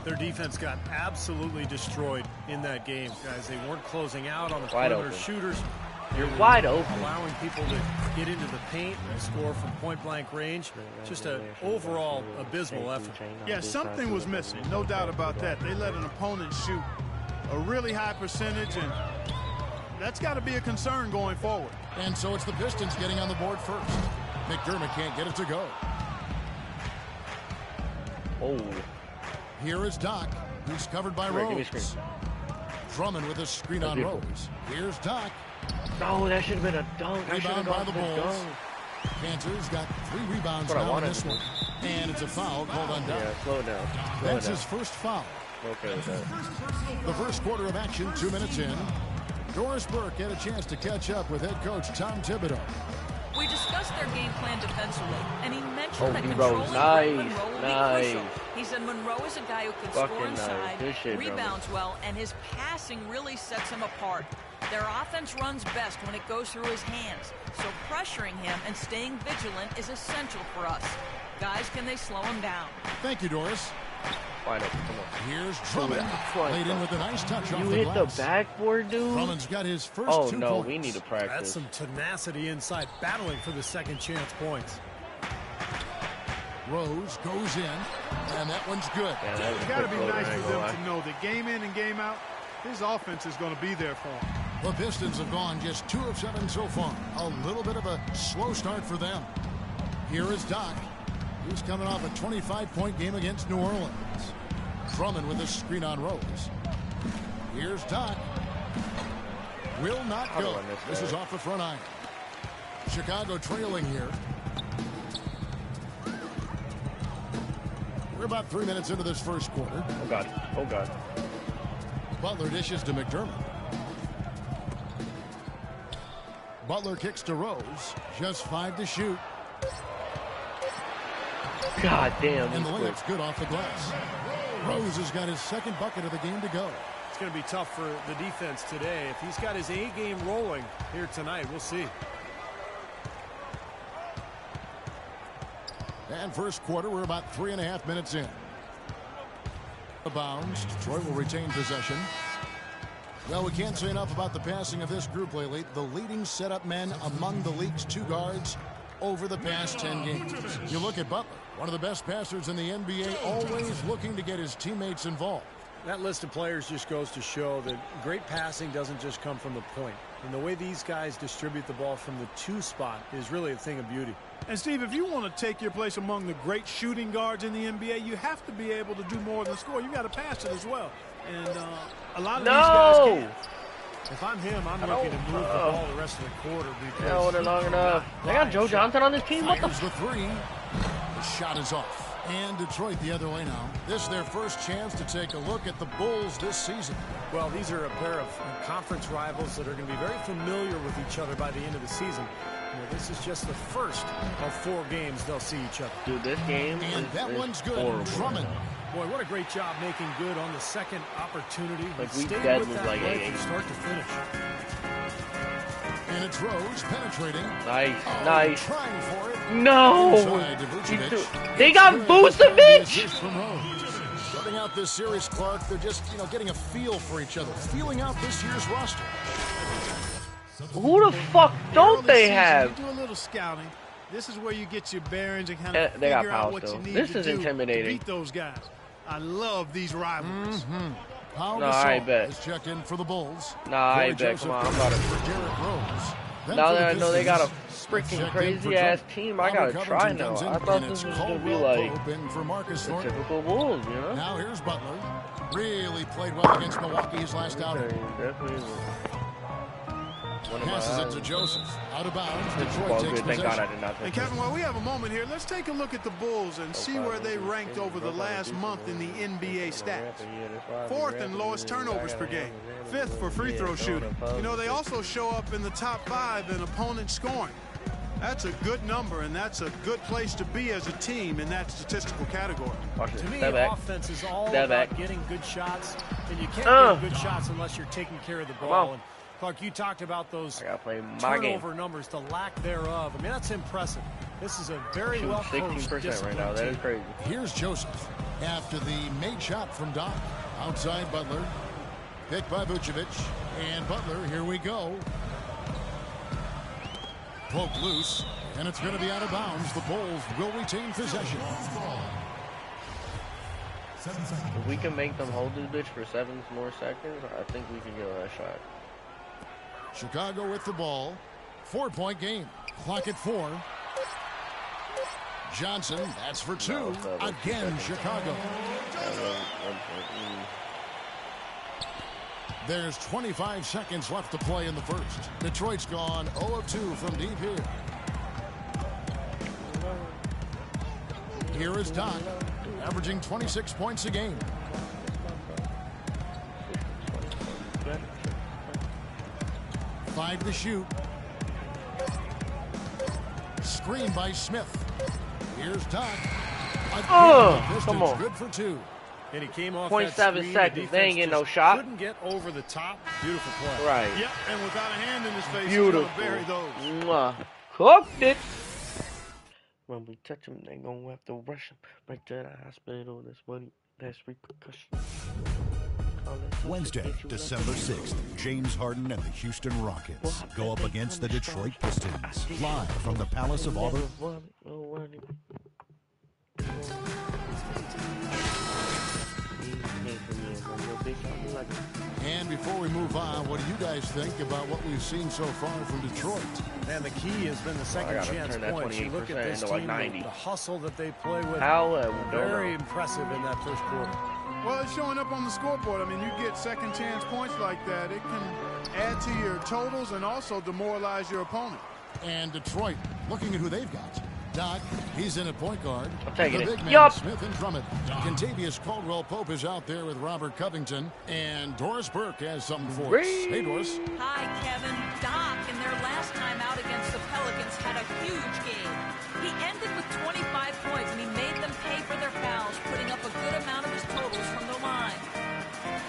Their defense got absolutely destroyed in that game, guys. They weren't closing out on the perimeter shooters. You're wide open. Allowing people to get into the paint and score from point-blank range. Just an overall abysmal effort. Yeah, something was missing. No doubt about that. They let an opponent shoot a really high percentage, and that's got to be a concern going forward. And so it's the Pistons getting on the board first. McDermott can't get it to go. Oh. Here is Doc, who's covered by Rose. Drummond with a screen on Rose. Here's Doc. No, that should have been a dunk. Rebound by the Bulls. Panthers got 3 rebounds now in this one. And it's a foul called on Doc. Yeah, slow down. That's his first foul. Okay with that. The first quarter of action, 2 minutes in. Doris Burke had a chance to catch up with head coach Tom Thibodeau. We discussed their game plan defensively, and he mentioned that Monroe. controlling Nice. Monroe will Nice. be crucial. He said Monroe is a guy who can Fucking score nice. inside, Good shit, rebounds well, and his passing really sets him apart. Their offense runs best when it goes through his hands, so pressuring him and staying vigilant is essential for us. Guys, can they slow him down? Thank you, Doris. Wide open. Come on. Here's Drummond. Laid in with a nice touch off You the hit glass. the backboard, dude? Drummond's got his first 2 Oh, no, points. we need to That's practice. some tenacity inside, battling for the second chance points. Rose goes in, and that one's good. Yeah, that was It's a got to quick be floater, nice I ain't for gonna them lie. to know that game in and game out, his offense is going to be there for him. The Pistons have gone just 2 of 7 so far. A little bit of a slow start for them. Here is Doc. He's coming off a 25-point game against New Orleans. Drummond with a screen on Rose. Here's Doc. Will not go. This is off the front iron. Chicago trailing here. We're about 3 minutes into this first quarter. Oh, God. Oh, God. Butler dishes to McDermott. Butler kicks to Rose. Just 5 to shoot. God damn. And the he's quick. layup's good off the glass. Rose has got his second bucket of the game to go. It's going to be tough for the defense today. If he's got his A game rolling here tonight, we'll see. And first quarter, we're about 3.5 minutes in. The bounds. Detroit will retain possession. Well, we can't say enough about the passing of this group lately. The leading setup men among the league's 2 guards over the past 10 games. You look at Butler, one of the best passers in the NBA, always looking to get his teammates involved. That list of players just goes to show that great passing doesn't just come from the point. And the way these guys distribute the ball from the 2 spot is really a thing of beauty. And, Steve, if you want to take your place among the great shooting guards in the NBA, you have to be able to do more than score. You got to pass it as well. And a lot of these guys can't. If I'm him, I'm looking to move the ball the rest of the quarter because Yeah, they're long enough. They got Joe Johnson on this team? What the Fires the 3. The shot is off. And Detroit the other way now. This is their first chance to take a look at the Bulls this season. Well, these are a pair of conference rivals that are going to be very familiar with each other by the end of the season. You know, this is just the first of 4 games they'll see each other. Dude, this game And that is one's good. horrible. Drummond. Boy, what a great job making good on the second opportunity. Like, we Stayed dead with was that like play 8-8. from start to finish. And it's Rose penetrating. Nice, Oh, nice. Trying for it. No! Inside to Vucevic. They got Vucevic! Assist from Rose. Starting out this series, Clark, they're just, getting a feel for each other. Feeling out this year's roster. Who the fuck don't Early they season, have? You do a little scouting. This is where you get your bearings and kind of They got figure out Powell what you still. need This to is do intimidating. to beat those guys. I love these rivalries. Paul No, I Gasol bet. is checked in for the Bulls. Nah, I Corey bet. Joseph Come on, I'm comes about in to. for Derrick Rose. Then Now for that I the know they got a Pistons, freaking checked in for crazy ass Drummond. team, I Robert gotta try Covington now. comes in, I thought and this it's was gonna be Caldwell like Pope in for Marcus the Thornton. typical Bulls, you know? Now here's Butler. Really played well against Milwaukee his last outing. Definitely is one of my Passes it eyes. to Joseph. Out of bounds. This Detroit ball takes good. Thank God possession. I did not And take Kevin, it. while we have a moment here, let's take a look at the Bulls and see where they ranked over the last month in the NBA stats. 4th in lowest turnovers per game. 5th for free throw shooting. You know, they also show up in the top 5 in opponent scoring. That's a good number, and that's a good place to be as a team in that statistical category. Watch To this. me, Step back. offense is all Step about back. getting good shots, and you can't get good shots unless you're taking care of the Come ball. on. And Clark, you talked about those I gotta play my game. turnover numbers, the lack thereof. I mean, that's impressive. This is a very Shooting well coached, 16% right now. That is crazy. Here's Joseph after the made shot from Doc. Outside Butler. Picked by Vucevic. And Butler, here we go. Poked loose, and it's going to be out of bounds. The Bulls will retain possession. 7 seconds. If we can make them hold this bitch for 7 more seconds, I think we can get a shot. Chicago with the ball. 4-point game. Clock at 4. Johnson, that's for 2. Again, Chicago. There's 25 seconds left to play in the first. Detroit's gone 0 of 2 from deep here. Here is Doc, averaging 26 points a game. Five to shoot. Screen by Smith. Here's Doc. Come on. Good for 2. And he came off 0.7 that screen. seconds. The They ain't getting no shot. Couldn't get over the top. Beautiful play. Right. Yep, and without a hand in his face, Beautiful. he's gonna bury those. Mwah. Cooked it. When we touch them, they gonna have to rush them right to the hospital. That's money. That's repercussion. Wednesday, December 6th, James Harden and the Houston Rockets go up against the Detroit Pistons, live from the Palace of Auburn. And before we move on, what do you guys think about what we've seen so far from Detroit? And the key has been the second chance turn that points. You look at 28% this into like team, 90. the hustle that they play with. Very impressive in that first quarter. Well, it's showing up on the scoreboard. I mean, you get second chance points like that, it can add to your totals and also demoralize your opponent. And Detroit, looking at who they've got. Doc, he's in at point guard. I'm taking the it. big man, Yup. Smith and Drummond. Contavious Caldwell-Pope is out there with Robert Covington. And Doris Burke has something for us. Hey, Doris. Hi, Kevin. Doc, in their last time out against the Pelicans, had a huge game. He ended with 25 points, and he made them pay for their fouls, putting up a good amount of his totals from the line.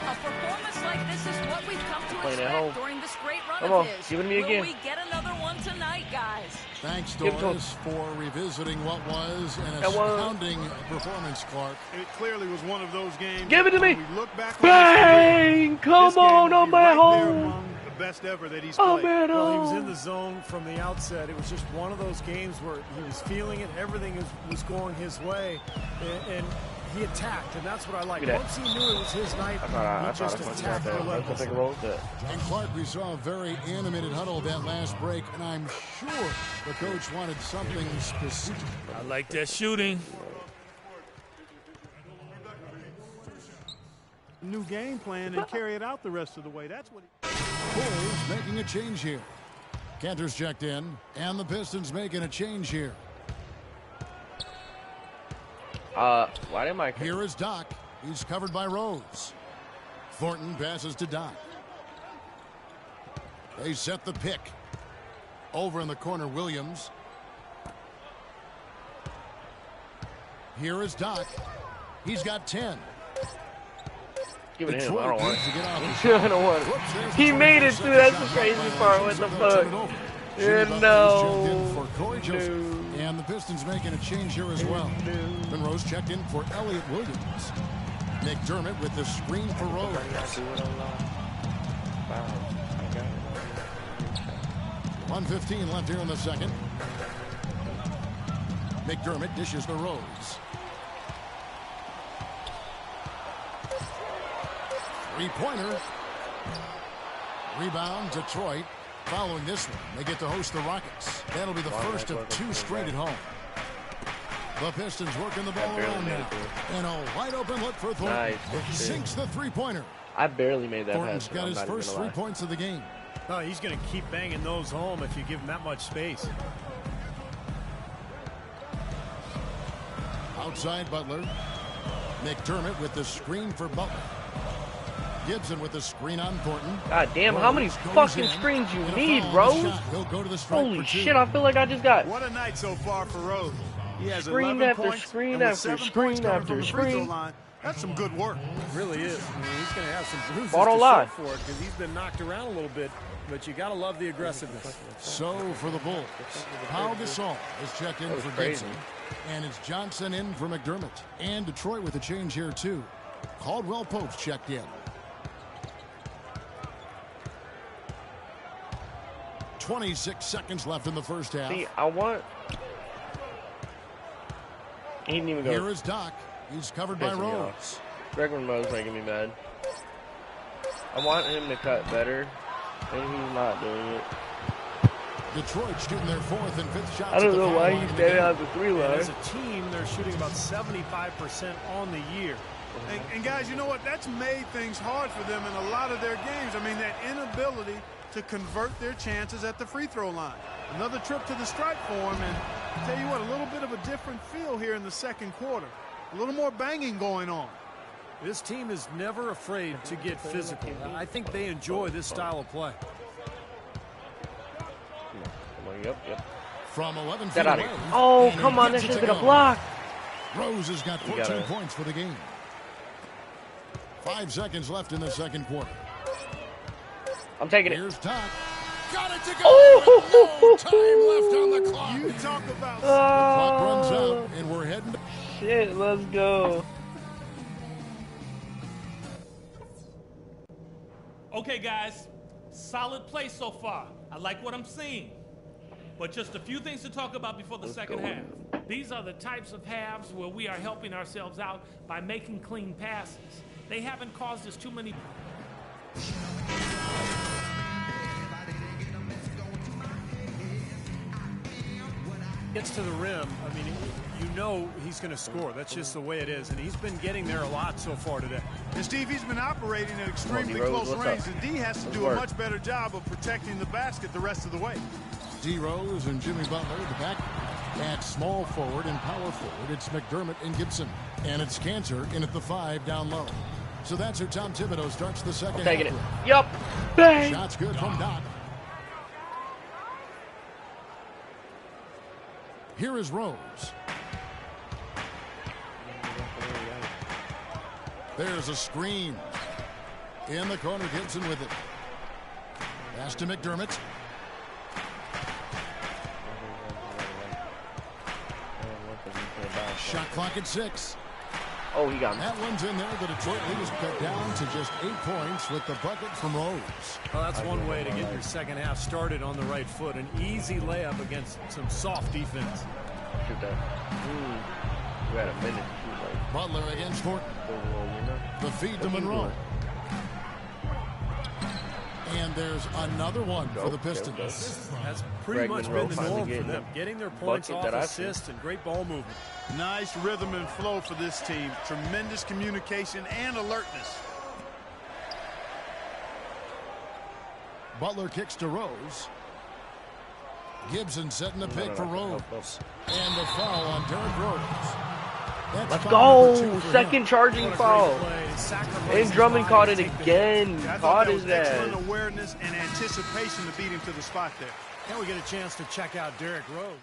A performance like this is what we've come to expect during this great run Come of on, his. give it to me again. Will we get another one tonight, guys? Thanks, Doris, for revisiting what was an astounding performance, Clark. It clearly was one of those games. Give it to me. When we look back on Bang! Come on, I'm my home. The best ever that he's Oh, played. man, Well, he was in the zone from the outset. It was just one of those games where he was feeling it. Everything was going his way, and he attacked, and that's what I like. Once he knew it was his night, he just attacked relentlessly. And Clark, we saw a very animated huddle that last break, and I'm sure the coach wanted something specific. I like that shooting. New game plan and carry it out the rest of the way. That's what Bulls making a change here. Cantor's checked in, and the Pistons making a change here. Why didn't I? Here is Doc. He's covered by Rose. Thornton passes to Doc. They set the pick. Over in the corner, Williams. Here is Doc. He's got 10. Give it to him. I Detroit don't want needs to get out it. the shot. I don't want Whoops, there's it. the He made it 22nd too. That's the shot. crazy part. What the fuck? And the Pistons making a change here as well. Monroe's checked in for Elliott Williams. McDermott with the screen for Rose. 1:15 left here in the second. McDermott dishes the Rose. Three-pointer. Rebound, Detroit. Following this one, they get to host the Rockets. That'll be the first of 2 straight at home. The Pistons working the ball around now. And a wide-open look for Thornton. Nice. Sinks the three-pointer. I barely made that Thornton's pass. got his first 3 points of the game. Oh, he's going to keep banging those home if you give him that much space. Outside Butler. McDermott with the screen for Butler. Gibson with the screen on Thornton. God damn, how many fucking screens you need, Rose? Holy shit, I feel like I just got What a night so far for Rose. He has screen 11 after points, screen and with after 7 screen points coming after from the free throw screen. line. That's some good work. It really is. I mean, he's going to have some bruises Ball don't to lie. show for it because he's been knocked around a little bit, but you got to love the aggressiveness. So for the Bulls, Pau Gasol is checked in for Gibson. And it's Johnson in for McDermott. And Detroit with a change here too. Caldwell-Pope's checked in. 26 seconds left in the first half. See, I want... He didn't even go. Here is Doc. He's covered by Rose. Greg Monroe's making me mad. I want him to cut better, and he's not doing it. Detroit shooting their 4th and 5th shots. I don't know why he's standing out the 3 line. As a team, they're shooting about 75% on the year. And guys, you know what? That's made things hard for them in a lot of their games. I mean, that inability to convert their chances at the free throw line. Another trip to the strike for them, and I tell you what, a little bit of a different feel here in the second quarter. A little more banging going on. This team is never afraid to get physical. I think they enjoy this style of play. Yep. From 11 feet Get out away. of here. Oh, come on. That should have been a block. Rose has got 14 points for the game. 5 seconds left in the second quarter. I'm taking it. Here's Doc. Got it to go. Oh! No time left on the clock. You talk about... The clock runs out, and we're heading to... Shit, let's go. Okay, guys. Solid play so far. I like what I'm seeing. But just a few things to talk about before the second half. These are the types of halves where we are helping ourselves out by making clean passes. They haven't caused us too many... Gets to the rim, I mean, you know he's going to score. That's just the way it is. And he's been getting there a lot so far today. And Steve, he's been operating at extremely close range. The D has to do a much better job of protecting the basket the rest of the way. D. Rose and Jimmy Butler, the back at small forward and power forward. It's McDermott and Gibson. And it's Cantor in at the 5 down low. So that's how Tom Thibodeau starts the second half. Taking it. Yup. Bang. Shots good from Doc. Here is Rose. There's a screen. In the corner, Gibson with it. Pass to McDermott. Shot clock at 6. Oh, he got me. That one's in there. The Detroit lead is cut down to just 8 points with the bucket from Rose. Well, that's one way to get your second half started on the right foot. An easy layup against some soft defense. Shoot that. We had a minute to shoot, like. Butler against Horton. The feed to Monroe. And there's another one for the Pistons. That's pretty much been the norm for them. Getting their points off assists and great ball movement. Nice rhythm and flow for this team. Tremendous communication and alertness. Butler kicks to Rose. Gibson setting the pick for Rose. And the foul on Derrick Rose. That's Let's go. Second charging foul. And Drummond caught it again. Caught his ass. Excellent awareness and anticipation to beat him to the spot there. Now we get a chance to check out Derrick Rose.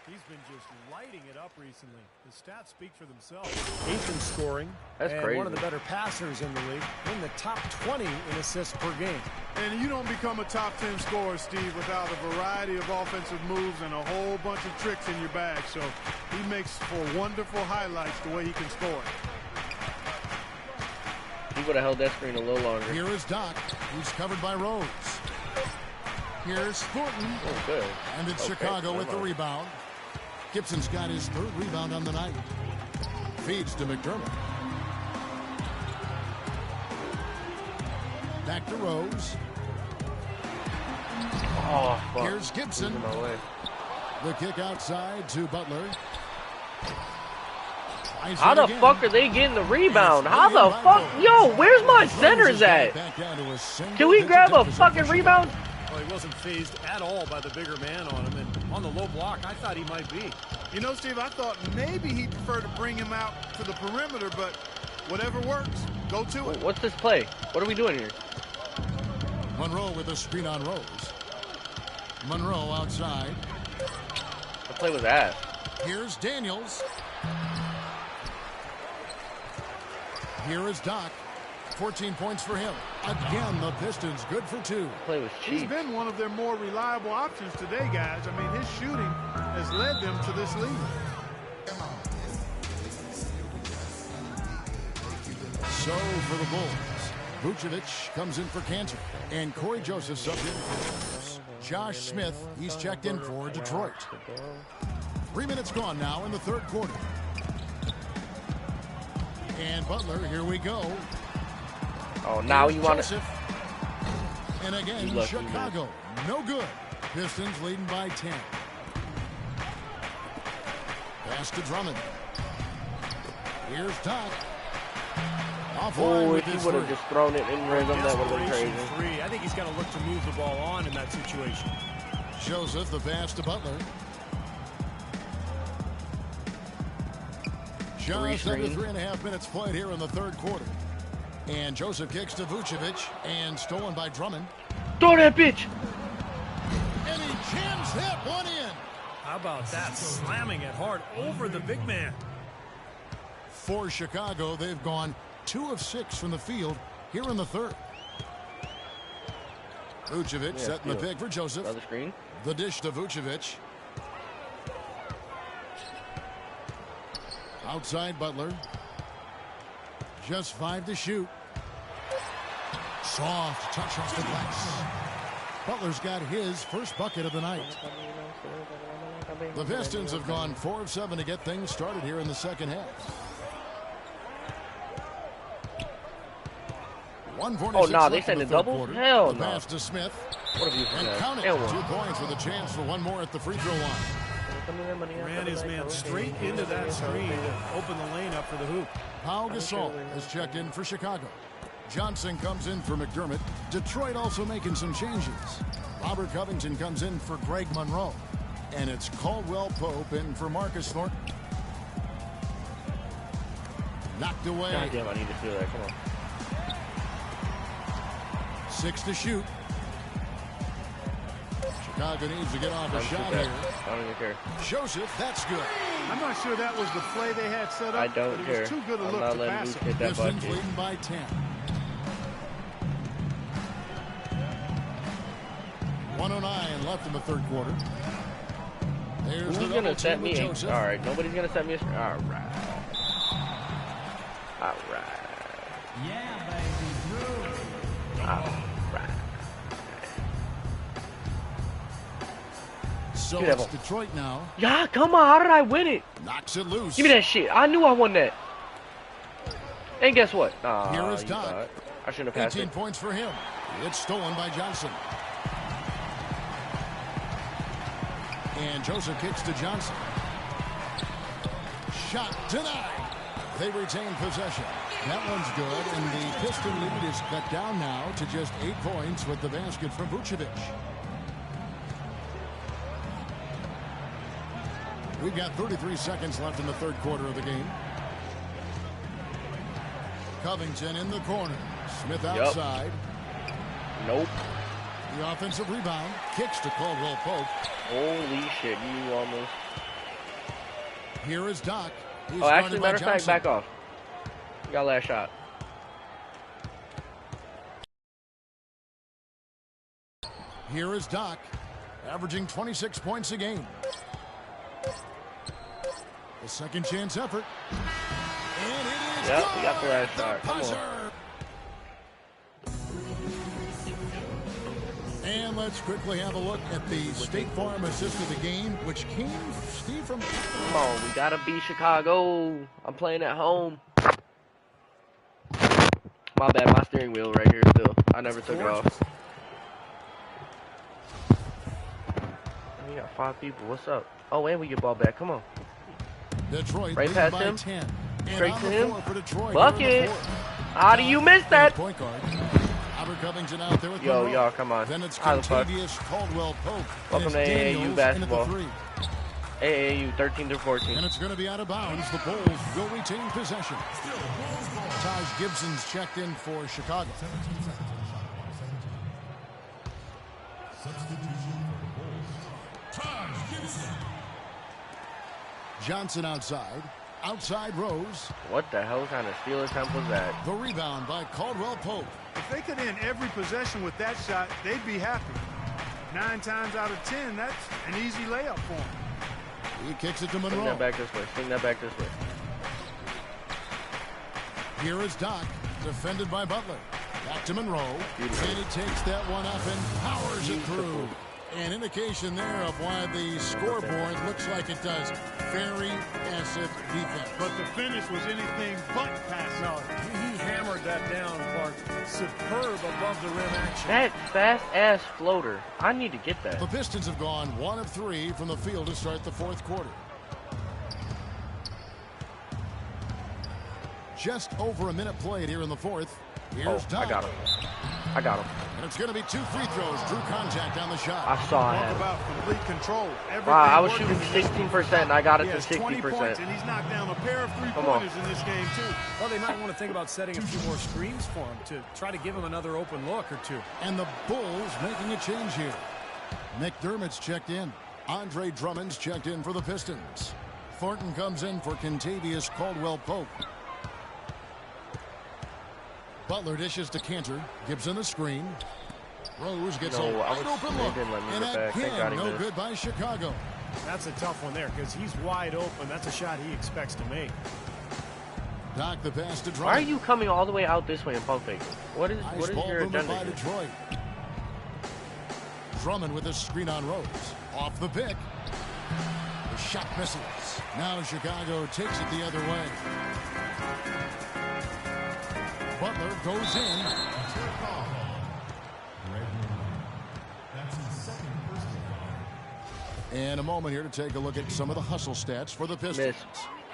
He's been just lighting it up recently. His stats speak for themselves. He's been scoring. That's and crazy. One of the better passers in the league. In the top 20 in assists per game. And you don't become a top 10 scorer, Steve, without a variety of offensive moves and a whole bunch of tricks in your bag. So he makes for wonderful highlights the way he can score. He would have held that screen a little longer. Here is Doc. He's covered by Rose. Here's Thornton. Oh, good. And it's Chicago with the rebound. Gibson's got his 3rd rebound on the night. Feeds to McDermott. Back to Rose. Oh, fuck. Here's Gibson. No way. The kick outside to Butler. How the fuck are they getting the rebound? How the fuck? Yo, where's my centers at? Can we grab a fucking rebound? Well, he wasn't phased at all by the bigger man on him. And on the low block, I thought he might be. You know, Steve, I thought maybe he'd prefer to bring him out to the perimeter, but whatever works, go to it. What's this play? What are we doing here? Monroe with a screen on Rose. Monroe outside. The play was ass. Here's Daniels. Here is Doc. 14 points for him. Again, the Pistons good for 2. The play was cheap. He's been one of their more reliable options today, guys. I mean, his shooting has led them to this lead. So for the Bulls, Vucevic comes in for Cantor, and Corey Joseph subbed in. Josh Smith, he's checked in for Detroit. 3 minutes gone now in the third quarter. And Butler, here we go. Oh, now you want to... And again, Chicago, no good. Pistons leading by 10. Pass to Drummond. Here's Doc. Oh, if he would have just thrown it in rhythm, that would have been crazy. I think he's got to look to move the ball on in that situation. Joseph, the pass to Butler. Just under 3.5 minutes played here in the third quarter. And Joseph kicks to Vucevic, and stolen by Drummond. Throw that bitch! And he jams that one in. How about that? Slamming it hard over the big man. For Chicago, they've gone 2 of 6 from the field here in the third. Vucevic setting the pick for Joseph. Another screen. The dish to Vucevic. Outside Butler. Just 5 to shoot. Soft touch off the glass. Butler's got his first bucket of the night. The Pistons have gone 4 of 7 to get things started here in the second half. 146 oh, no, they send a double? Hell no. Pass to Smith. What have you and count it. 2 points with a chance for one more at the free throw line. Ran his man straight into that screen to open the lane up for the hoop. Pau Gasol has checked in for Chicago. Johnson comes in for McDermott. Detroit also making some changes. Robert Covington comes in for Greg Monroe. And it's Caldwell Pope in for Marcus Thornton. Knocked away. God damn, I need to feel that. Come on. 6 to shoot. Chicago needs to get off a shot here. I don't even care. Joseph, that's good. I'm not sure that was the play they had set up. I don't care. It was too good a look to pass it. Pistons leading by 10. 109 left in the third quarter. There's Who's going to set me? All right, nobody's going to set me. All right. All right. Yeah, baby. All right. So it's Detroit now. Yeah, come on. How did I win it? Knocks it loose. Give me that shit. I knew I won that. And guess what? Here is Doc. I shouldn't have passed 18 points for him. It's stolen by Johnson. And Joseph kicks to Johnson. Shot denied. They retain possession. That one's good, and the Piston lead is cut down now to just 8 points with the basket from Vucevic. We've got 33 seconds left in the third quarter of the game. Covington in the corner. Smith outside. Nope. The offensive rebound. Kicks to Caldwell Pope. Holy shit, you almost. Here is Doc. He's actually, matter of fact, back off. You got last shot. Here is Doc, averaging 26 points a game. The second chance effort. And it is yep, we got the last shot. Come on. And let's quickly have a look at the State Farm assist of the game, which came, Steve, from... Come on, we gotta beat Chicago. I'm playing at home. My bad, my steering wheel right here still. I never took it off. We got 5 people. What's up? Oh, and we get ball back. Come on. Detroit right past him. 10. Straight to him. Detroit, bucket. How do you miss that? Point guard. Albert Covington out there with yo, y'all, come on. Then it's how the fuck? Caldwell Pope. Welcome to AAU basketball. AAU 13 to 14. And it's going to be out of bounds. The Bulls will retain possession. Taj Gibson's checked in for Chicago. Johnson outside. Outside Rose. What the hell kind of steal attempt was that? The rebound by Caldwell Pope. If they could end every possession with that shot, they'd be happy. 9 times out of 10, that's an easy layup for them. He kicks it to Monroe. Swing that back this way. Swing that back this way. Here is Doc, defended by Butler. Back to Monroe. Beautiful. And he takes that one up and powers it through. An indication there of why the scoreboard looks like it does. Very passive defense. But the finish was anything but passive. No, he hammered that down, Clark. Superb above the rim action. That fast-ass floater. I need to get that. The Pistons have gone 1 of 3 from the field to start the fourth quarter. Just over a minute played here in the fourth. Here's I got him. I got him. And it's going to be 2 free throws. Drew contact on the shot. I saw Talk him. about complete control. Wow, I was Everything shooting working. 16% and I got it He to has 20 points, 60%. and he's knocked down a pair of Come three-pointers in this game, too. Well, they might want to think about setting a few more screens for him to try to give him another open look or two. And the Bulls making a change here. McDermott's checked in. Andre Drummond's checked in for the Pistons. Thornton comes in for Kentavious Caldwell-Pope. Butler dishes to Cantor. Gibson a screen. Rose gets a wide open look. And again, no good by Chicago. That's a tough one there because he's wide open. That's a shot he expects to make. Doc the pass to Drummond. Why are you coming all the way out this way and pump faking? What is Nice ball your movement agenda by here? Detroit. Drummond with a screen on Rose. Off the pick. The shot misses. Now Chicago takes it the other way. Butler goes in. That's his second personal foul. And a moment here to take a look at some of the hustle stats for the Pistons. Miss.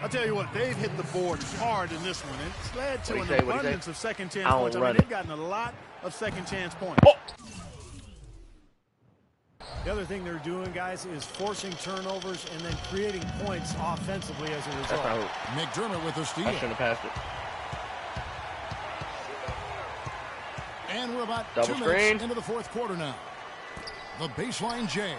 I'll tell you what, they've hit the board hard in this one. It's led to What'd an he say? What'd he abundance say? of second-chance I don't points. I run mean, it. they've gotten a lot of second-chance points. Oh! The other thing they're doing, guys, is forcing turnovers and then creating points offensively as a That's result. not hoop. McDermott with the steal. I shouldn't have passed it. And we're about Double 2 screen. minutes into the fourth quarter now. The baseline J.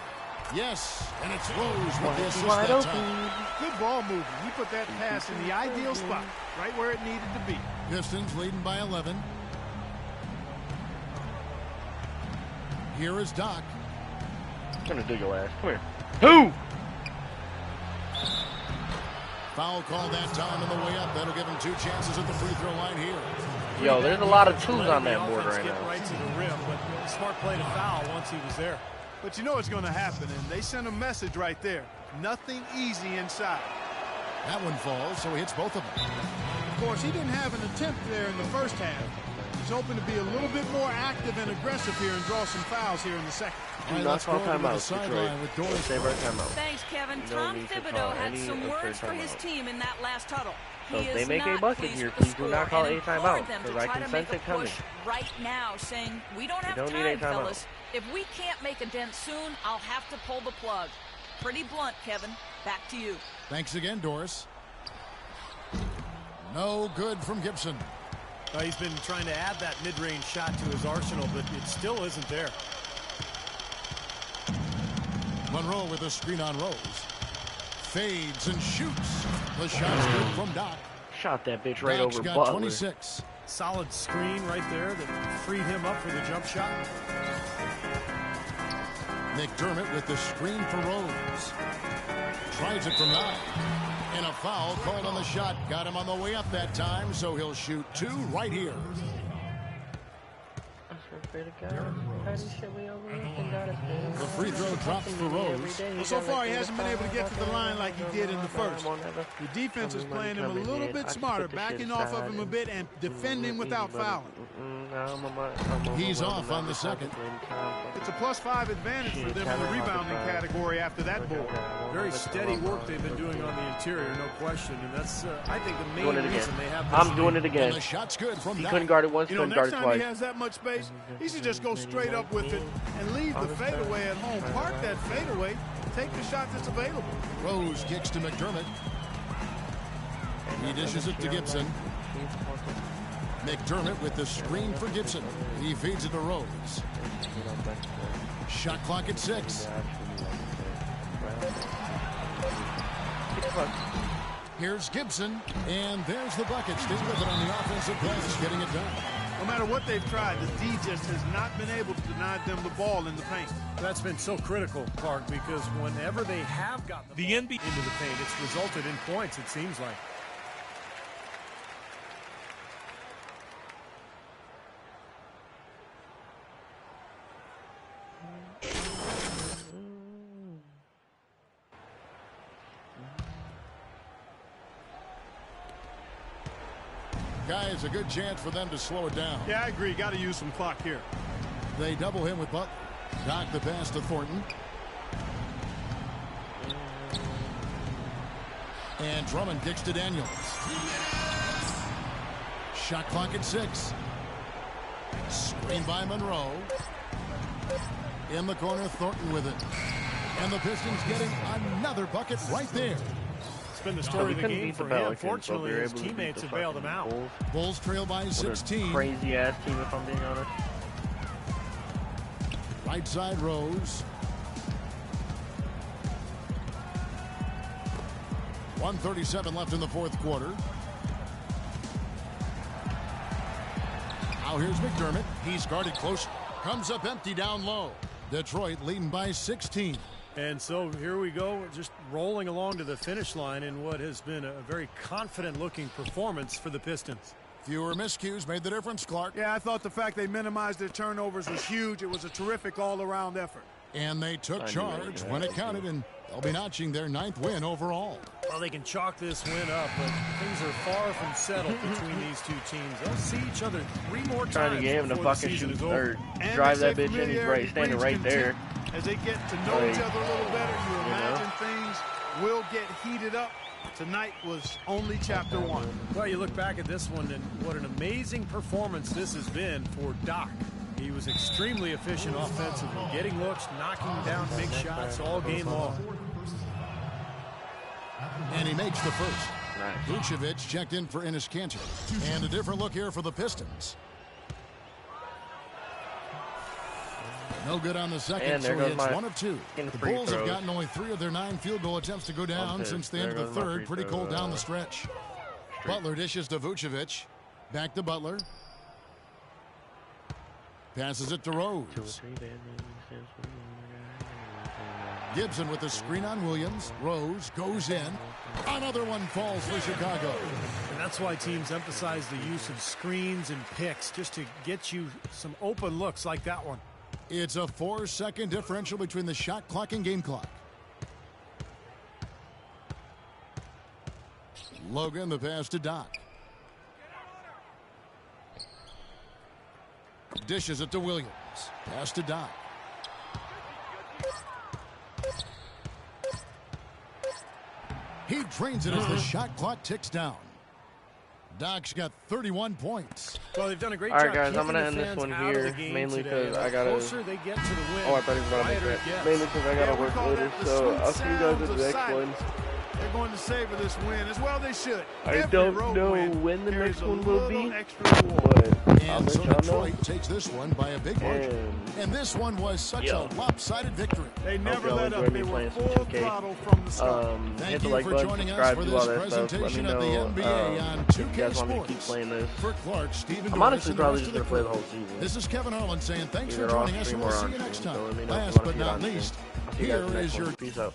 Yes, and it's Rose with the assist Wide that open. time. Good ball movement. He put that pass in the ideal spot, right where it needed to be. Pistons leading by 11. Here is Doc. I'm gonna do your ass. Come here. Who? Foul call that time on the way up. That'll give him 2 chances at the free throw line here. Yo, there's a lot of twos Letting on the that board offense right get now. right to the rim, but smart play to foul once he was there. But you know what's going to happen, and they sent a message right there. Nothing easy inside. That one falls, so he hits both of them. Of course, he didn't have an attempt there in the first half. He's hoping to be a little bit more active and aggressive here and draw some fouls here in the second. All right, not let's go call over to the timeouts, sideline with Doris. Save our timeout. Thanks, Kevin. No Tom need to Thibodeau call had any some absurd words for his timeout. team in that last huddle. So He if they is make a not bucket pleased here, with the please do score not call and a timeout, implored them to because I try can to make sense a it coming. push right now, saying, we don't have don't need time, a timeout. fellas. If we can't make a dent soon, I'll have to pull the plug. Pretty blunt, Kevin. Back to you. Thanks again, Doris. No good from Gibson. He's been trying to add that mid-range shot to his arsenal, but it still isn't there. Monroe with a screen on Rose. Fades and shoots. The shot's good from Doc. Shot that bitch right Doc's over got Butler. 26. Solid screen right there that freed him up for the jump shot. McDermott with the screen for Rose. Tries it from 9. And a foul called on the shot. Got him on the way up that time, so he'll shoot 2 right here. The free throw drops for Rose. Well, so far, he hasn't been able to get to the line like he did in the first. The defense is playing him a little bit smarter, backing off of him a bit and defending without fouling. He's off on the second. It's a +5 advantage for them in the rebounding category after that board. Very steady work they've been doing on the interior, no question. And that's, I think, the main Doing it again. reason they have this I'm doing lead. it again. And the shot's good from He Doc. couldn't guard it once, You know, couldn't guard next it time he twice. has that much space, he should just go straight up with it and leave the fadeaway at home. Park that fadeaway, take the shot that's available. Rose kicks to McDermott. He dishes it to Gibson. McDermott with the screen for Gibson. He feeds it to Rose. Shot clock at 6. Here's Gibson, and there's the bucket. Still with it on the offensive glass, getting it done. No matter what they've tried, the D just has not been able to deny them the ball in the paint. That's been so critical, Clark, because whenever they have gotten the ball into the paint, it's resulted in points, it seems like. Guys, a good chance for them to slow it down. Yeah, I agree. Got to use some clock here. They double him with Butler. Doc the pass to Thornton. And Drummond kicks to Daniels. Shot clock at 6. Screen by Monroe. In the corner, Thornton with it. And the Pistons getting another bucket right there. It's been the story of the game for him. Fortunately, his teammates have bailed him out. Bulls trail by 16. Crazy-ass team, if I'm being honest. Right side, Rose. 1:37 left in the fourth quarter. Now here's McDermott. He's guarded close. Comes up empty down low. Detroit leading by 16. And so here we go, just rolling along to the finish line in what has been a very confident-looking performance for the Pistons. Fewer miscues made the difference, Clark. Yeah, I thought the fact they minimized their turnovers was huge. It was a terrific all-around effort. And they took charge when it counted, and they'll be notching their 9th win overall. Well, they can chalk this win up, but things are far from settled between these two teams. They'll see each other 3 more times. Trying to get him to before the fucking season shoot is over. or drive that bitch in. He's right, standing right there. As they get to know each other a little better, you imagine things will get heated up. Tonight was only chapter 1. Well, you look back at this one, and what an amazing performance this has been for Doc. He was extremely efficient offensively, getting looks, knocking down big shots all game long. And he makes the first. Nice. Vucevic checked in for Enes Kanter. And a different look here for the Pistons. No good on the second, And so there goes it's my 1 of 2. The free Bulls have throws. gotten only 3 of their 9 field goal attempts to go down since the end of the third. Pretty cold down the stretch. Butler dishes to Vucevic. Back to Butler. Passes it to Rose. Gibson with the screen on Williams. Rose goes in. Another one falls for Chicago. And that's why teams emphasize the use of screens and picks, just to get you some open looks like that one. It's a 4-second differential between the shot clock and game clock. Logan, the pass to Doc. Dishes it to Williams. Pass to Doc. He drains it as the shot clock ticks down. Doc's got 31 points. Well, they've done a great All job. right, guys, I'm keeping gonna the end this fans one out of here, the game mainly today. because I The gotta. closer they get to the win, Oh, I thought he was gonna make quieter that. it gets. Mainly because I gotta we work call later. that the So sweet I'll see you guys in sounds the of next silence. one. They're going to savor this win as well. They should. I Every don't road know win when the carries next a one will little be, extra reward. but I'll And let so y'all know. Detroit takes this one by a big margin. And this one was such a lopsided victory. They never y'all let enjoy up. me They were playing some full 2K. throttle from the start. Thank Hit the you like for button, joining us subscribe, for do this all that stuff. Let me presentation of the know NBA on if you 2K guys want me to Sports. keep playing this. For Clark, Stephen I'm Dorris, honestly and the probably rest just of the gonna play the crew. whole season. This is Kevin Harlan saying thanks for Either joining off us, stream and we'll or see on you next stream, time. so let me know if you Last wanna but see it not on stream. least, I'll see you guys here in the next is your one. Peace out.